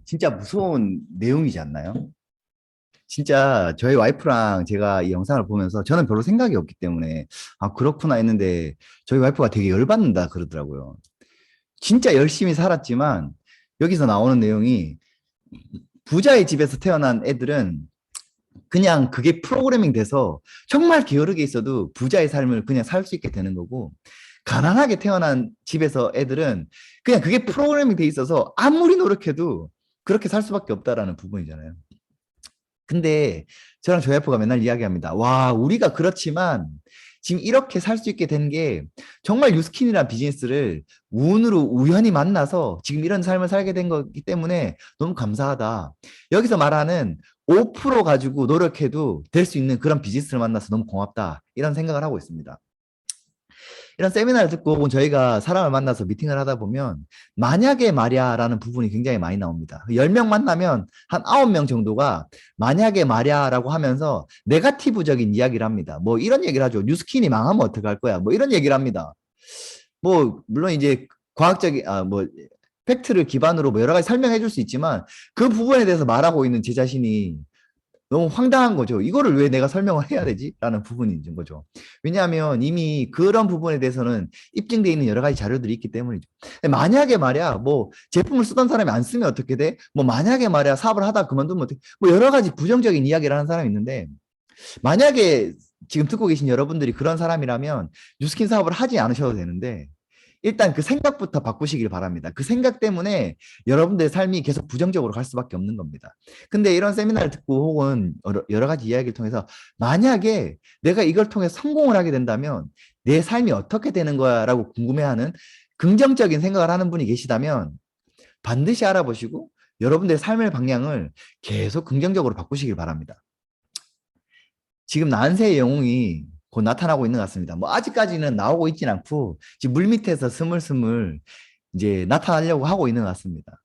진짜 무서운 내용이지 않나요? 진짜 저희 와이프랑 제가 이 영상을 보면서 저는 별로 생각이 없기 때문에 아 그렇구나 했는데 저희 와이프가 되게 열받는다 그러더라고요. 진짜 열심히 살았지만 여기서 나오는 내용이 부자의 집에서 태어난 애들은 그냥 그게 프로그래밍 돼서 정말 게으르게 있어도 부자의 삶을 그냥 살 수 있게 되는 거고 가난하게 태어난 집에서 애들은 그냥 그게 프로그래밍 돼 있어서 아무리 노력해도 그렇게 살 수밖에 없다라는 부분이잖아요. 근데 저랑 저희 와이프가 맨날 이야기합니다. 와, 우리가 그렇지만 지금 이렇게 살 수 있게 된 게 정말 뉴스킨이라는 비즈니스를 운으로 우연히 만나서 지금 이런 삶을 살게 된 거기 때문에 너무 감사하다. 여기서 말하는 5% 가지고 노력해도 될 수 있는 그런 비즈니스를 만나서 너무 고맙다. 이런 생각을 하고 있습니다. 이런 세미나를 듣고 혹은 저희가 사람을 만나서 미팅을 하다 보면 만약에 말야라는 부분이 굉장히 많이 나옵니다. 10명 만나면 한 9명 정도가 만약에 말야라고 하면서 네거티브적인 이야기를 합니다. 뭐 이런 얘기를 하죠. 뉴스킨이 망하면 어떡할 거야. 뭐 이런 얘기를 합니다. 뭐 물론 이제 과학적인 뭐 팩트를 기반으로 뭐 여러 가지 설명해 줄 수 있지만 그 부분에 대해서 말하고 있는 제 자신이 너무 황당한 거죠. 이거를 왜 내가 설명을 해야 되지? 라는 부분인 거죠. 왜냐하면 이미 그런 부분에 대해서는 입증되어 있는 여러 가지 자료들이 있기 때문이죠. 만약에 말이야, 뭐 제품을 쓰던 사람이 안 쓰면 어떻게 돼? 뭐 만약에 말이야, 사업을 하다 그만두면 어떻게? 뭐 여러 가지 부정적인 이야기를 하는 사람이 있는데 만약에 지금 듣고 계신 여러분들이 그런 사람이라면 뉴스킨 사업을 하지 않으셔도 되는데 일단 그 생각부터 바꾸시길 바랍니다. 그 생각 때문에 여러분들의 삶이 계속 부정적으로 갈 수밖에 없는 겁니다. 근데 이런 세미나를 듣고 혹은 여러 가지 이야기를 통해서 만약에 내가 이걸 통해 성공을 하게 된다면 내 삶이 어떻게 되는 거야 라고 궁금해하는 긍정적인 생각을 하는 분이 계시다면 반드시 알아보시고 여러분들의 삶의 방향을 계속 긍정적으로 바꾸시길 바랍니다. 지금 난세의 영웅이 곧 나타나고 있는 것 같습니다. 뭐 아직까지는 나오고 있진 않고 지금 물 밑에서 스물스물 이제 나타나려고 하고 있는 것 같습니다.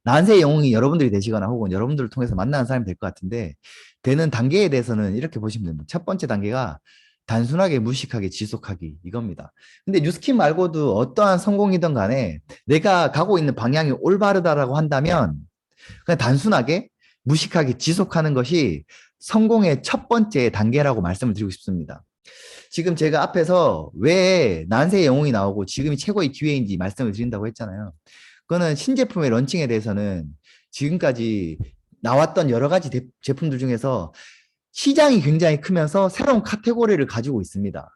난세의 영웅이 여러분들이 되시거나 혹은 여러분들을 통해서 만나는 사람이 될 것 같은데 되는 단계에 대해서는 이렇게 보시면 됩니다. 첫 번째 단계가 단순하게 무식하게 지속하기 이겁니다. 근데 뉴스킨 말고도 어떠한 성공이든 간에 내가 가고 있는 방향이 올바르다라고 한다면 그냥 단순하게 무식하게 지속하는 것이 성공의 첫 번째 단계라고 말씀을 드리고 싶습니다. 지금 제가 앞에서 왜 난세의 영웅이 나오고 지금이 최고의 기회인지 말씀을 드린다고 했잖아요. 그거는 신제품의 런칭에 대해서는 지금까지 나왔던 여러 가지 제품들 중에서 시장이 굉장히 크면서 새로운 카테고리를 가지고 있습니다.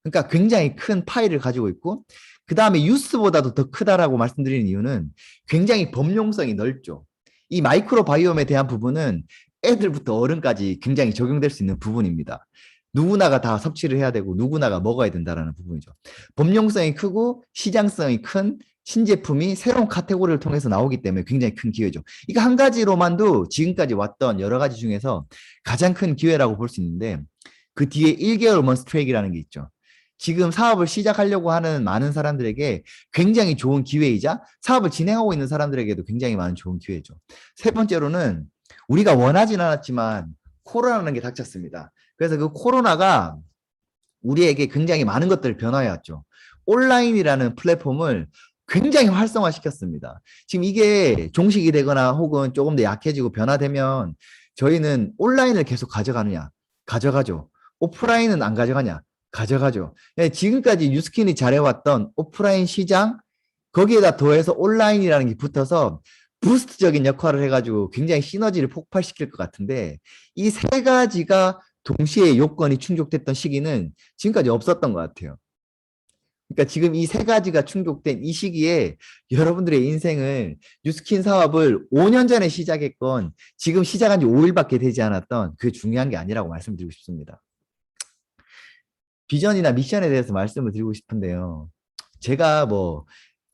그러니까 굉장히 큰 파이를 가지고 있고 그 다음에 유스보다도 더 크다라고 말씀드리는 이유는 굉장히 범용성이 넓죠. 이 마이크로바이옴에 대한 부분은 애들부터 어른까지 굉장히 적용될 수 있는 부분입니다. 누구나가 다 섭취를 해야 되고 누구나가 먹어야 된다는 부분이죠. 범용성이 크고 시장성이 큰 신제품이 새로운 카테고리를 통해서 나오기 때문에 굉장히 큰 기회죠. 이거 한 가지로만도 지금까지 왔던 여러 가지 중에서 가장 큰 기회라고 볼 수 있는데 그 뒤에 1개월 먼스트랙이라는 게 있죠. 지금 사업을 시작하려고 하는 많은 사람들에게 굉장히 좋은 기회이자 사업을 진행하고 있는 사람들에게도 굉장히 많은 좋은 기회죠. 세 번째로는 우리가 원하진 않았지만 코로나라는 게 닥쳤습니다. 그래서 그 코로나가 우리에게 굉장히 많은 것들을 변화해 왔죠. 온라인이라는 플랫폼을 굉장히 활성화시켰습니다. 지금 이게 종식이 되거나 혹은 조금 더 약해지고 변화되면 저희는 온라인을 계속 가져가느냐? 가져가죠. 오프라인은 안 가져가냐? 가져가죠. 지금까지 뉴스킨이 잘해왔던 오프라인 시장 거기에다 더해서 온라인이라는 게 붙어서 부스트적인 역할을 해가지고 굉장히 시너지를 폭발시킬 것 같은데 이 세 가지가 동시에 요건이 충족됐던 시기는 지금까지 없었던 것 같아요. 그러니까 지금 이 세 가지가 충족된 이 시기에 여러분들의 인생을 뉴스킨 사업을 5년 전에 시작했건 지금 시작한 지 5일밖에 되지 않았던 그게 중요한 게 아니라고 말씀드리고 싶습니다. 비전이나 미션에 대해서 말씀을 드리고 싶은데요. 제가 뭐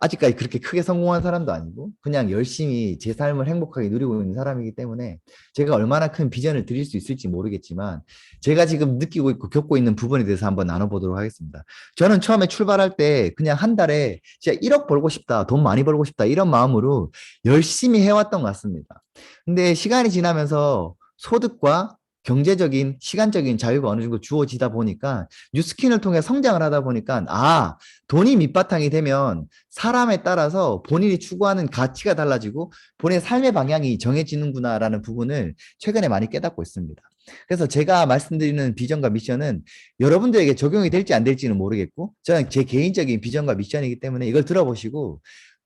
아직까지 그렇게 크게 성공한 사람도 아니고 그냥 열심히 제 삶을 행복하게 누리고 있는 사람이기 때문에 제가 얼마나 큰 비전을 드릴 수 있을지 모르겠지만 제가 지금 느끼고 있고 겪고 있는 부분에 대해서 한번 나눠보도록 하겠습니다. 저는 처음에 출발할 때 그냥 한 달에 진짜 1억 벌고 싶다, 돈 많이 벌고 싶다 이런 마음으로 열심히 해왔던 것 같습니다. 근데 시간이 지나면서 소득과 경제적인, 시간적인 자유가 어느 정도 주어지다 보니까 뉴스킨을 통해 성장을 하다 보니까 돈이 밑바탕이 되면 사람에 따라서 본인이 추구하는 가치가 달라지고 본인의 삶의 방향이 정해지는구나라는 부분을 최근에 많이 깨닫고 있습니다. 그래서 제가 말씀드리는 비전과 미션은 여러분들에게 적용이 될지 안 될지는 모르겠고 저는 제 개인적인 비전과 미션이기 때문에 이걸 들어보시고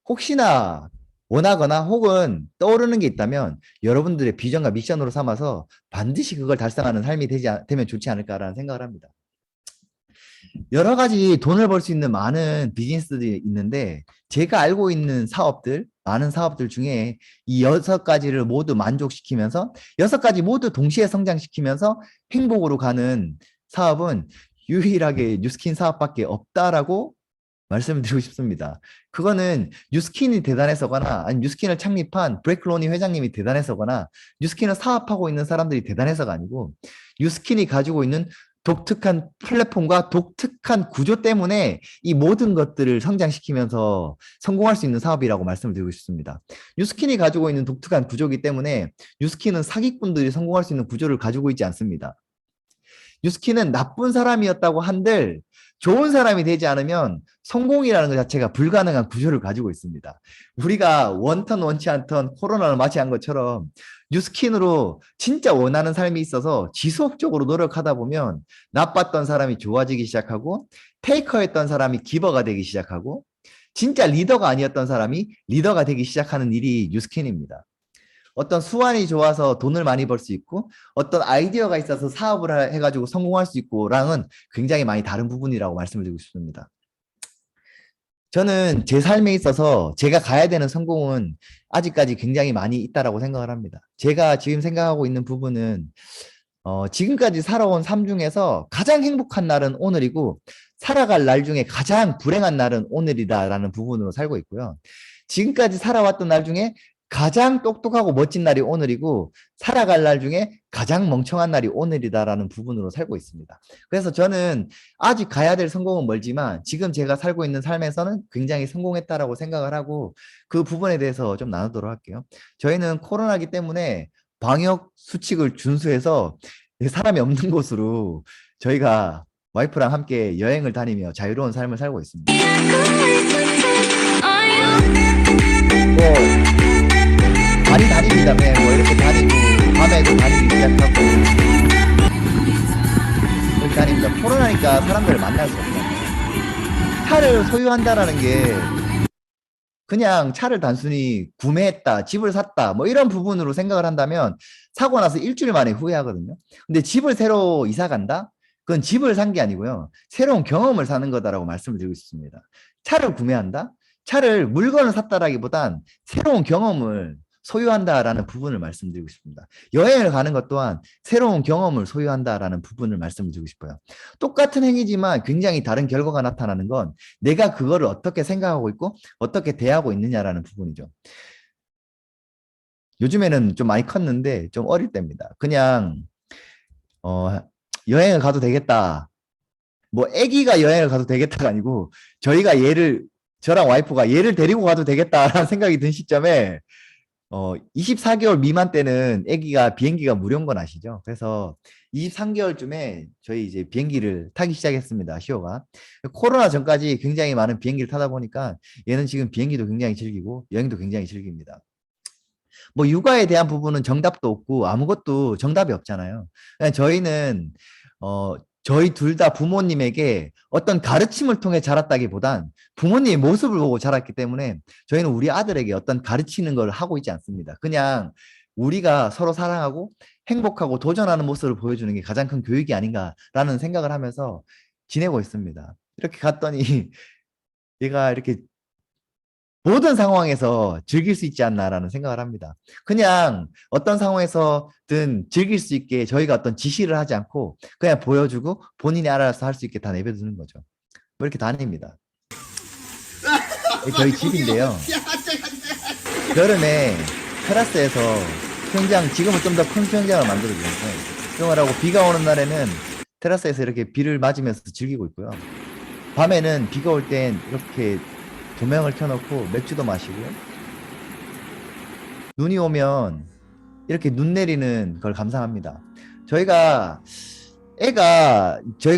혹시나 원하거나 혹은 떠오르는 게 있다면 여러분들의 비전과 미션으로 삼아서 반드시 그걸 달성하는 삶이 되면 좋지 않을까라는 생각을 합니다. 여러 가지 돈을 벌 수 있는 많은 비즈니스들이 있는데 제가 알고 있는 사업들, 많은 사업들 중에 이 6가지를 모두 만족시키면서 6가지 모두 동시에 성장시키면서 행복으로 가는 사업은 유일하게 뉴스킨 사업밖에 없다라고 말씀을 드리고 싶습니다. 그거는 뉴스킨이 대단해서거나 아니 뉴스킨을 창립한 브레이크로니 회장님이 대단해서거나 뉴스킨을 사업하고 있는 사람들이 대단해서가 아니고 뉴스킨이 가지고 있는 독특한 플랫폼과 독특한 구조 때문에 이 모든 것들을 성장시키면서 성공할 수 있는 사업이라고 말씀을 드리고 싶습니다. 뉴스킨이 가지고 있는 독특한 구조이기 때문에 뉴스킨은 사기꾼들이 성공할 수 있는 구조를 가지고 있지 않습니다. 뉴스킨은 나쁜 사람이었다고 한들 좋은 사람이 되지 않으면 성공이라는 것 자체가 불가능한 구조를 가지고 있습니다. 우리가 원턴 원치 않던 코로나를 맞이한 것처럼 뉴스킨으로 진짜 원하는 삶이 있어서 지속적으로 노력하다 보면 나빴던 사람이 좋아지기 시작하고 테이커였던 사람이 기버가 되기 시작하고 진짜 리더가 아니었던 사람이 리더가 되기 시작하는 일이 뉴스킨입니다. 어떤 수완이 좋아서 돈을 많이 벌 수 있고 어떤 아이디어가 있어서 사업을 해가지고 성공할 수 있고랑은 굉장히 많이 다른 부분이라고 말씀을 드리고 싶습니다. 저는 제 삶에 있어서 제가 가야 되는 성공은 아직까지 굉장히 많이 있다라고 생각을 합니다. 제가 지금 생각하고 있는 부분은 지금까지 살아온 삶 중에서 가장 행복한 날은 오늘이고 살아갈 날 중에 가장 불행한 날은 오늘이다라는 부분으로 살고 있고요. 지금까지 살아왔던 날 중에 가장 똑똑하고 멋진 날이 오늘이고 살아갈 날 중에 가장 멍청한 날이 오늘이다라는 부분으로 살고 있습니다. 그래서 저는 아직 가야 될 성공은 멀지만 지금 제가 살고 있는 삶에서는 굉장히 성공했다라고 생각을 하고 그 부분에 대해서 좀 나누도록 할게요. 저희는 코로나기 때문에 방역 수칙을 준수해서 사람이 없는 곳으로 저희가 와이프랑 함께 여행을 다니며 자유로운 삶을 살고 있습니다. 많이 다닙니다. 뭐 이렇게 다니고 밤에도 다니기 시작하고 이렇게 다닙니다. 코로나니까 사람들을 만날 수 없잖아요. 차를 소유한다라는 게 그냥 차를 단순히 구매했다, 집을 샀다 뭐 이런 부분으로 생각을 한다면 사고 나서 일주일 만에 후회하거든요. 근데 집을 새로 이사 간다? 그건 집을 산 게 아니고요. 새로운 경험을 사는 거다라고 말씀을 드리고 싶습니다. 차를 구매한다? 차를 물건을 샀다라기보단 새로운 경험을 소유한다라는 부분을 말씀드리고 싶습니다. 여행을 가는 것 또한 새로운 경험을 소유한다라는 부분을 말씀드리고 싶어요. 똑같은 행위지만 굉장히 다른 결과가 나타나는 건 내가 그거를 어떻게 생각하고 있고 어떻게 대하고 있느냐라는 부분이죠. 요즘에는 좀 많이 컸는데 좀 어릴 때입니다. 그냥 여행을 가도 되겠다. 뭐 아기가 여행을 가도 되겠다가 아니고 저랑 와이프가 얘를 데리고 가도 되겠다라는 생각이 든 시점에 24개월 미만 때는 아기가 비행기가 무료인 건 아시죠? 그래서 23개월쯤에 저희 이제 비행기를 타기 시작했습니다. 시호가. 코로나 전까지 굉장히 많은 비행기를 타다 보니까 얘는 지금 비행기도 굉장히 즐기고 여행도 굉장히 즐깁니다. 뭐 육아에 대한 부분은 정답도 없고 아무것도 정답이 없잖아요. 그냥 저희는 저희 둘 다 부모님에게 어떤 가르침을 통해 자랐다기보단 부모님의 모습을 보고 자랐기 때문에 저희는 우리 아들에게 어떤 가르치는 걸 하고 있지 않습니다. 그냥 우리가 서로 사랑하고 행복하고 도전하는 모습을 보여주는 게 가장 큰 교육이 아닌가라는 생각을 하면서 지내고 있습니다. 이렇게 갔더니 얘가 이렇게 모든 상황에서 즐길 수 있지 않나라는 생각을 합니다. 그냥 어떤 상황에서든 즐길 수 있게 저희가 어떤 지시를 하지 않고 그냥 보여주고 본인이 알아서 할 수 있게 다 내버려두는 거죠. 뭐 이렇게 다닙니다. 저희 집인데요. 여름에 테라스에서 수영장, 지금은 좀 더 큰 수영장을 만들어주는데, 수영을 하고 비가 오는 날에는 테라스에서 이렇게 비를 맞으면서 즐기고 있고요. 밤에는 비가 올 땐 이렇게 조명을 켜놓고 맥주도 마시고요. 눈이 오면 이렇게 눈 내리는 걸 감상합니다. 저희가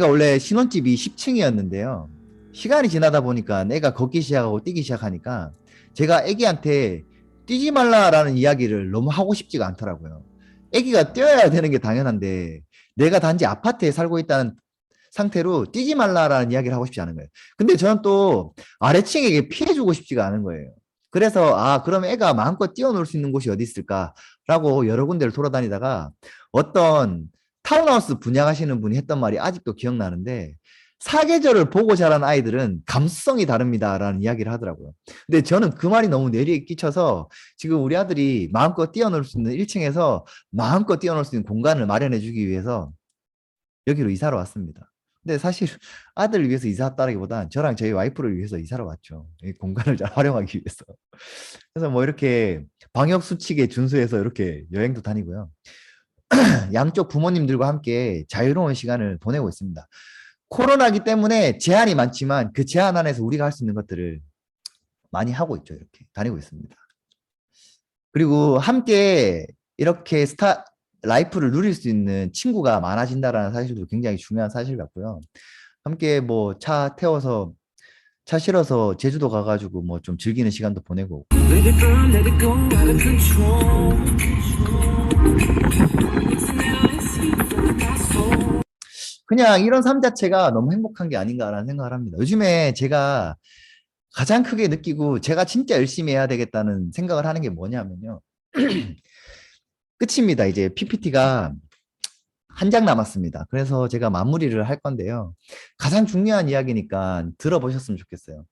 원래 신혼집이 10층이었는데요. 시간이 지나다 보니까 애가 걷기 시작하고 뛰기 시작하니까 제가 애기한테 뛰지 말라라는 이야기를 너무 하고 싶지가 않더라고요. 애기가 뛰어야 되는 게 당연한데 내가 단지 아파트에 살고 있다는 상태로 뛰지 말라라는 이야기를 하고 싶지 않은 거예요. 근데 저는 또 아래층에게 피해주고 싶지가 않은 거예요. 그래서 그럼 애가 마음껏 뛰어놀 수 있는 곳이 어디 있을까라고 여러 군데를 돌아다니다가 어떤 타운하우스 분양하시는 분이 했던 말이 아직도 기억나는데, 사계절을 보고 자란 아이들은 감수성이 다릅니다라는 이야기를 하더라고요. 근데 저는 그 말이 너무 뇌리에 끼쳐서 지금 우리 아들이 마음껏 뛰어놀 수 있는 1층에서 마음껏 뛰어놀 수 있는 공간을 마련해 주기 위해서 여기로 이사를 왔습니다. 근데 사실 아들을 위해서 이사 왔다기보단 저랑 저희 와이프를 위해서 이사를 왔죠. 이 공간을 잘 활용하기 위해서. 그래서 뭐 이렇게 방역 수칙에 준수해서 이렇게 여행도 다니고요. 양쪽 부모님들과 함께 자유로운 시간을 보내고 있습니다. 코로나기 때문에 제한이 많지만 그 제한 안에서 우리가 할 수 있는 것들을 많이 하고 있죠. 이렇게 다니고 있습니다. 그리고 함께 이렇게 라이프를 누릴 수 있는 친구가 많아진다라는 사실도 굉장히 중요한 사실 같고요. 함께 뭐 차 태워서 차 실어서 제주도 가가지고 뭐 좀 즐기는 시간도 보내고. 그냥 이런 삶 자체가 너무 행복한 게 아닌가라는 생각을 합니다. 요즘에 제가 가장 크게 느끼고 제가 진짜 열심히 해야 되겠다는 생각을 하는 게 뭐냐면요. 끝입니다. 이제 PPT가 한 장 남았습니다. 그래서 제가 마무리를 할 건데요. 가장 중요한 이야기니까 들어보셨으면 좋겠어요.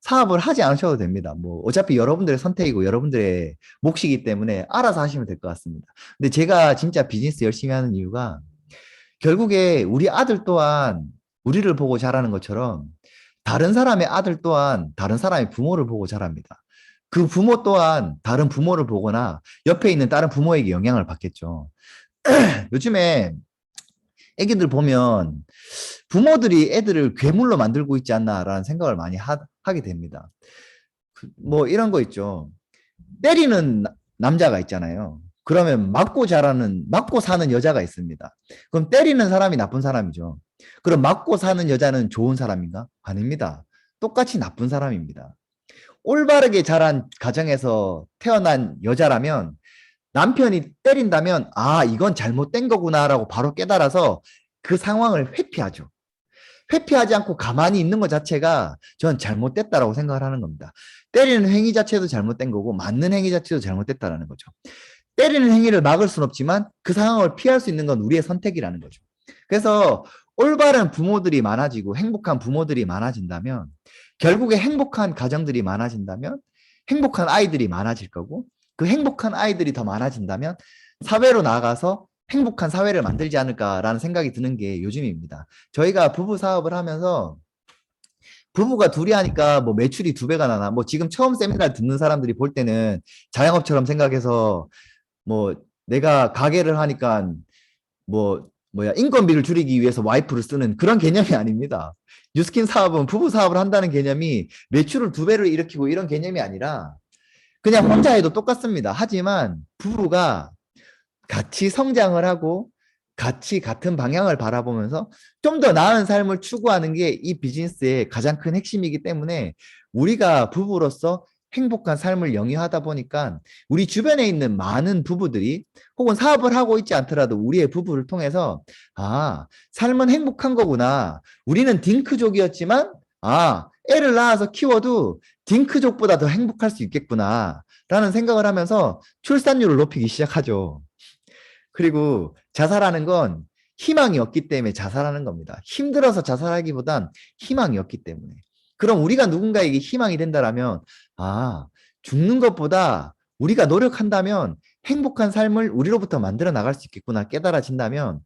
사업을 하지 않으셔도 됩니다. 뭐 어차피 여러분들의 선택이고 여러분들의 몫이기 때문에 알아서 하시면 될 것 같습니다. 근데 제가 진짜 비즈니스 열심히 하는 이유가 결국에 우리 아들 또한 우리를 보고 자라는 것처럼 다른 사람의 아들 또한 다른 사람의 부모를 보고 자랍니다. 그 부모 또한 다른 부모를 보거나 옆에 있는 다른 부모에게 영향을 받겠죠. 요즘에 애기들 보면 부모들이 애들을 괴물로 만들고 있지 않나라는 생각을 많이 하게 됩니다. 뭐 이런 거 있죠. 때리는 남자가 있잖아요. 그러면 맞고 사는 여자가 있습니다. 그럼 때리는 사람이 나쁜 사람이죠. 그럼 맞고 사는 여자는 좋은 사람인가? 아닙니다. 똑같이 나쁜 사람입니다. 올바르게 자란 가정에서 태어난 여자라면 남편이 때린다면 이건 잘못된 거구나라고 바로 깨달아서 그 상황을 회피하죠. 회피하지 않고 가만히 있는 것 자체가 전 잘못됐다라고 생각을 하는 겁니다. 때리는 행위 자체도 잘못된 거고 맞는 행위 자체도 잘못됐다라는 거죠. 때리는 행위를 막을 수는 없지만 그 상황을 피할 수 있는 건 우리의 선택이라는 거죠. 그래서 올바른 부모들이 많아지고 행복한 부모들이 많아진다면, 결국에 행복한 가정들이 많아진다면 행복한 아이들이 많아질 거고, 그 행복한 아이들이 더 많아진다면 사회로 나가서 행복한 사회를 만들지 않을까라는 생각이 드는 게 요즘입니다. 저희가 부부 사업을 하면서 부부가 둘이 하니까 뭐 매출이 2배가 나나, 뭐 지금 처음 세미나를 듣는 사람들이 볼 때는 자영업처럼 생각해서 뭐 내가 가게를 하니까 인건비를 줄이기 위해서 와이프를 쓰는 그런 개념이 아닙니다. 뉴스킨 사업은 부부 사업을 한다는 개념이 매출을 2배를 일으키고 이런 개념이 아니라 그냥 혼자 해도 똑같습니다. 하지만 부부가 같이 성장을 하고 같이 같은 방향을 바라보면서 좀 더 나은 삶을 추구하는 게 이 비즈니스의 가장 큰 핵심이기 때문에 우리가 부부로서 행복한 삶을 영위하다 보니까 우리 주변에 있는 많은 부부들이 혹은 사업을 하고 있지 않더라도 우리의 부부를 통해서 삶은 행복한 거구나. 우리는 딩크족이었지만 애를 낳아서 키워도 딩크족보다 더 행복할 수 있겠구나 라는 생각을 하면서 출산율을 높이기 시작하죠. 그리고 자살하는 건 희망이 없기 때문에 자살하는 겁니다. 힘들어서 자살하기보단 희망이 없기 때문에. 그럼 우리가 누군가에게 희망이 된다라면 죽는 것보다 우리가 노력한다면 행복한 삶을 우리로부터 만들어 나갈 수 있겠구나 깨달아진다면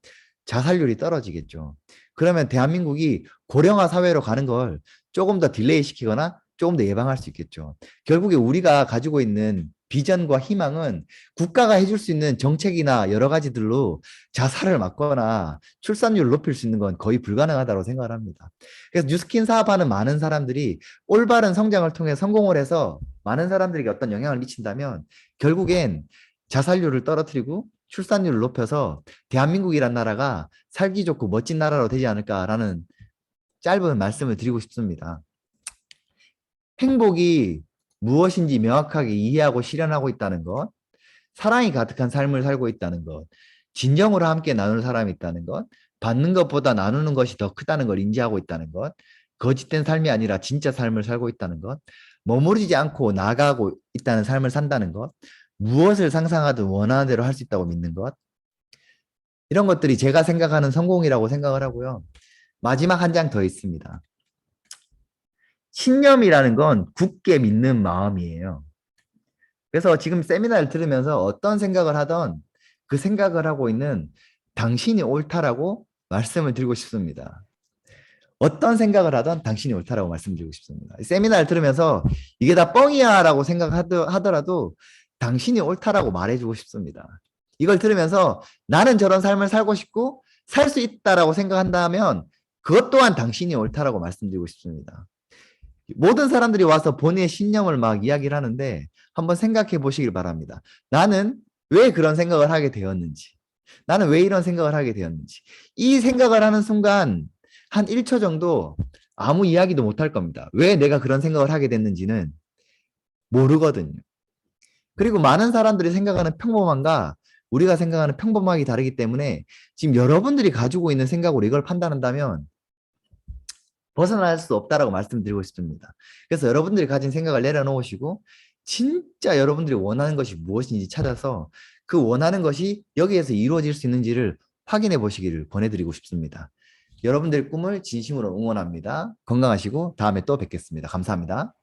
자살률이 떨어지겠죠. 그러면 대한민국이 고령화 사회로 가는 걸 조금 더 딜레이 시키거나 조금 더 예방할 수 있겠죠. 결국에 우리가 가지고 있는 비전과 희망은 국가가 해줄 수 있는 정책이나 여러 가지들로 자살을 막거나 출산율을 높일 수 있는 건 거의 불가능하다고 생각을 합니다. 그래서 뉴스킨 사업하는 많은 사람들이 올바른 성장을 통해 성공을 해서 많은 사람들에게 어떤 영향을 미친다면 결국엔 자살률을 떨어뜨리고 출산율을 높여서 대한민국이란 나라가 살기 좋고 멋진 나라로 되지 않을까라는 짧은 말씀을 드리고 싶습니다. 행복이 무엇인지 명확하게 이해하고 실현하고 있다는 것, 사랑이 가득한 삶을 살고 있다는 것, 진정으로 함께 나눌 사람이 있다는 것, 받는 것보다 나누는 것이 더 크다는 걸 인지하고 있다는 것, 거짓된 삶이 아니라 진짜 삶을 살고 있다는 것, 머무르지 않고 나아가고 있다는 삶을 산다는 것, 무엇을 상상하든 원하는 대로 할 수 있다고 믿는 것, 이런 것들이 제가 생각하는 성공이라고 생각을 하고요. 마지막 한 장 더 있습니다. 신념이라는 건 굳게 믿는 마음이에요. 그래서 지금 세미나를 들으면서 어떤 생각을 하던 그 생각을 하고 있는 당신이 옳다라고 말씀을 드리고 싶습니다. 어떤 생각을 하던 당신이 옳다라고 말씀드리고 싶습니다. 세미나를 들으면서 이게 다 뻥이야 라고 생각하더라도 당신이 옳다라고 말해주고 싶습니다. 이걸 들으면서 나는 저런 삶을 살고 싶고 살 수 있다라고 생각한다면 그것 또한 당신이 옳다라고 말씀드리고 싶습니다. 모든 사람들이 와서 본인의 신념을 막 이야기를 하는데 한번 생각해 보시길 바랍니다. 나는 왜 그런 생각을 하게 되었는지, 나는 왜 이런 생각을 하게 되었는지, 이 생각을 하는 순간 한 1초 정도 아무 이야기도 못 할 겁니다. 왜 내가 그런 생각을 하게 됐는지는 모르거든요. 그리고 많은 사람들이 생각하는 평범함과 우리가 생각하는 평범하기 다르기 때문에 지금 여러분들이 가지고 있는 생각으로 이걸 판단한다면 벗어날 수 없다라고 말씀드리고 싶습니다. 그래서 여러분들이 가진 생각을 내려놓으시고 진짜 여러분들이 원하는 것이 무엇인지 찾아서 그 원하는 것이 여기에서 이루어질 수 있는지를 확인해 보시기를 권해드리고 싶습니다. 여러분들의 꿈을 진심으로 응원합니다. 건강하시고 다음에 또 뵙겠습니다. 감사합니다.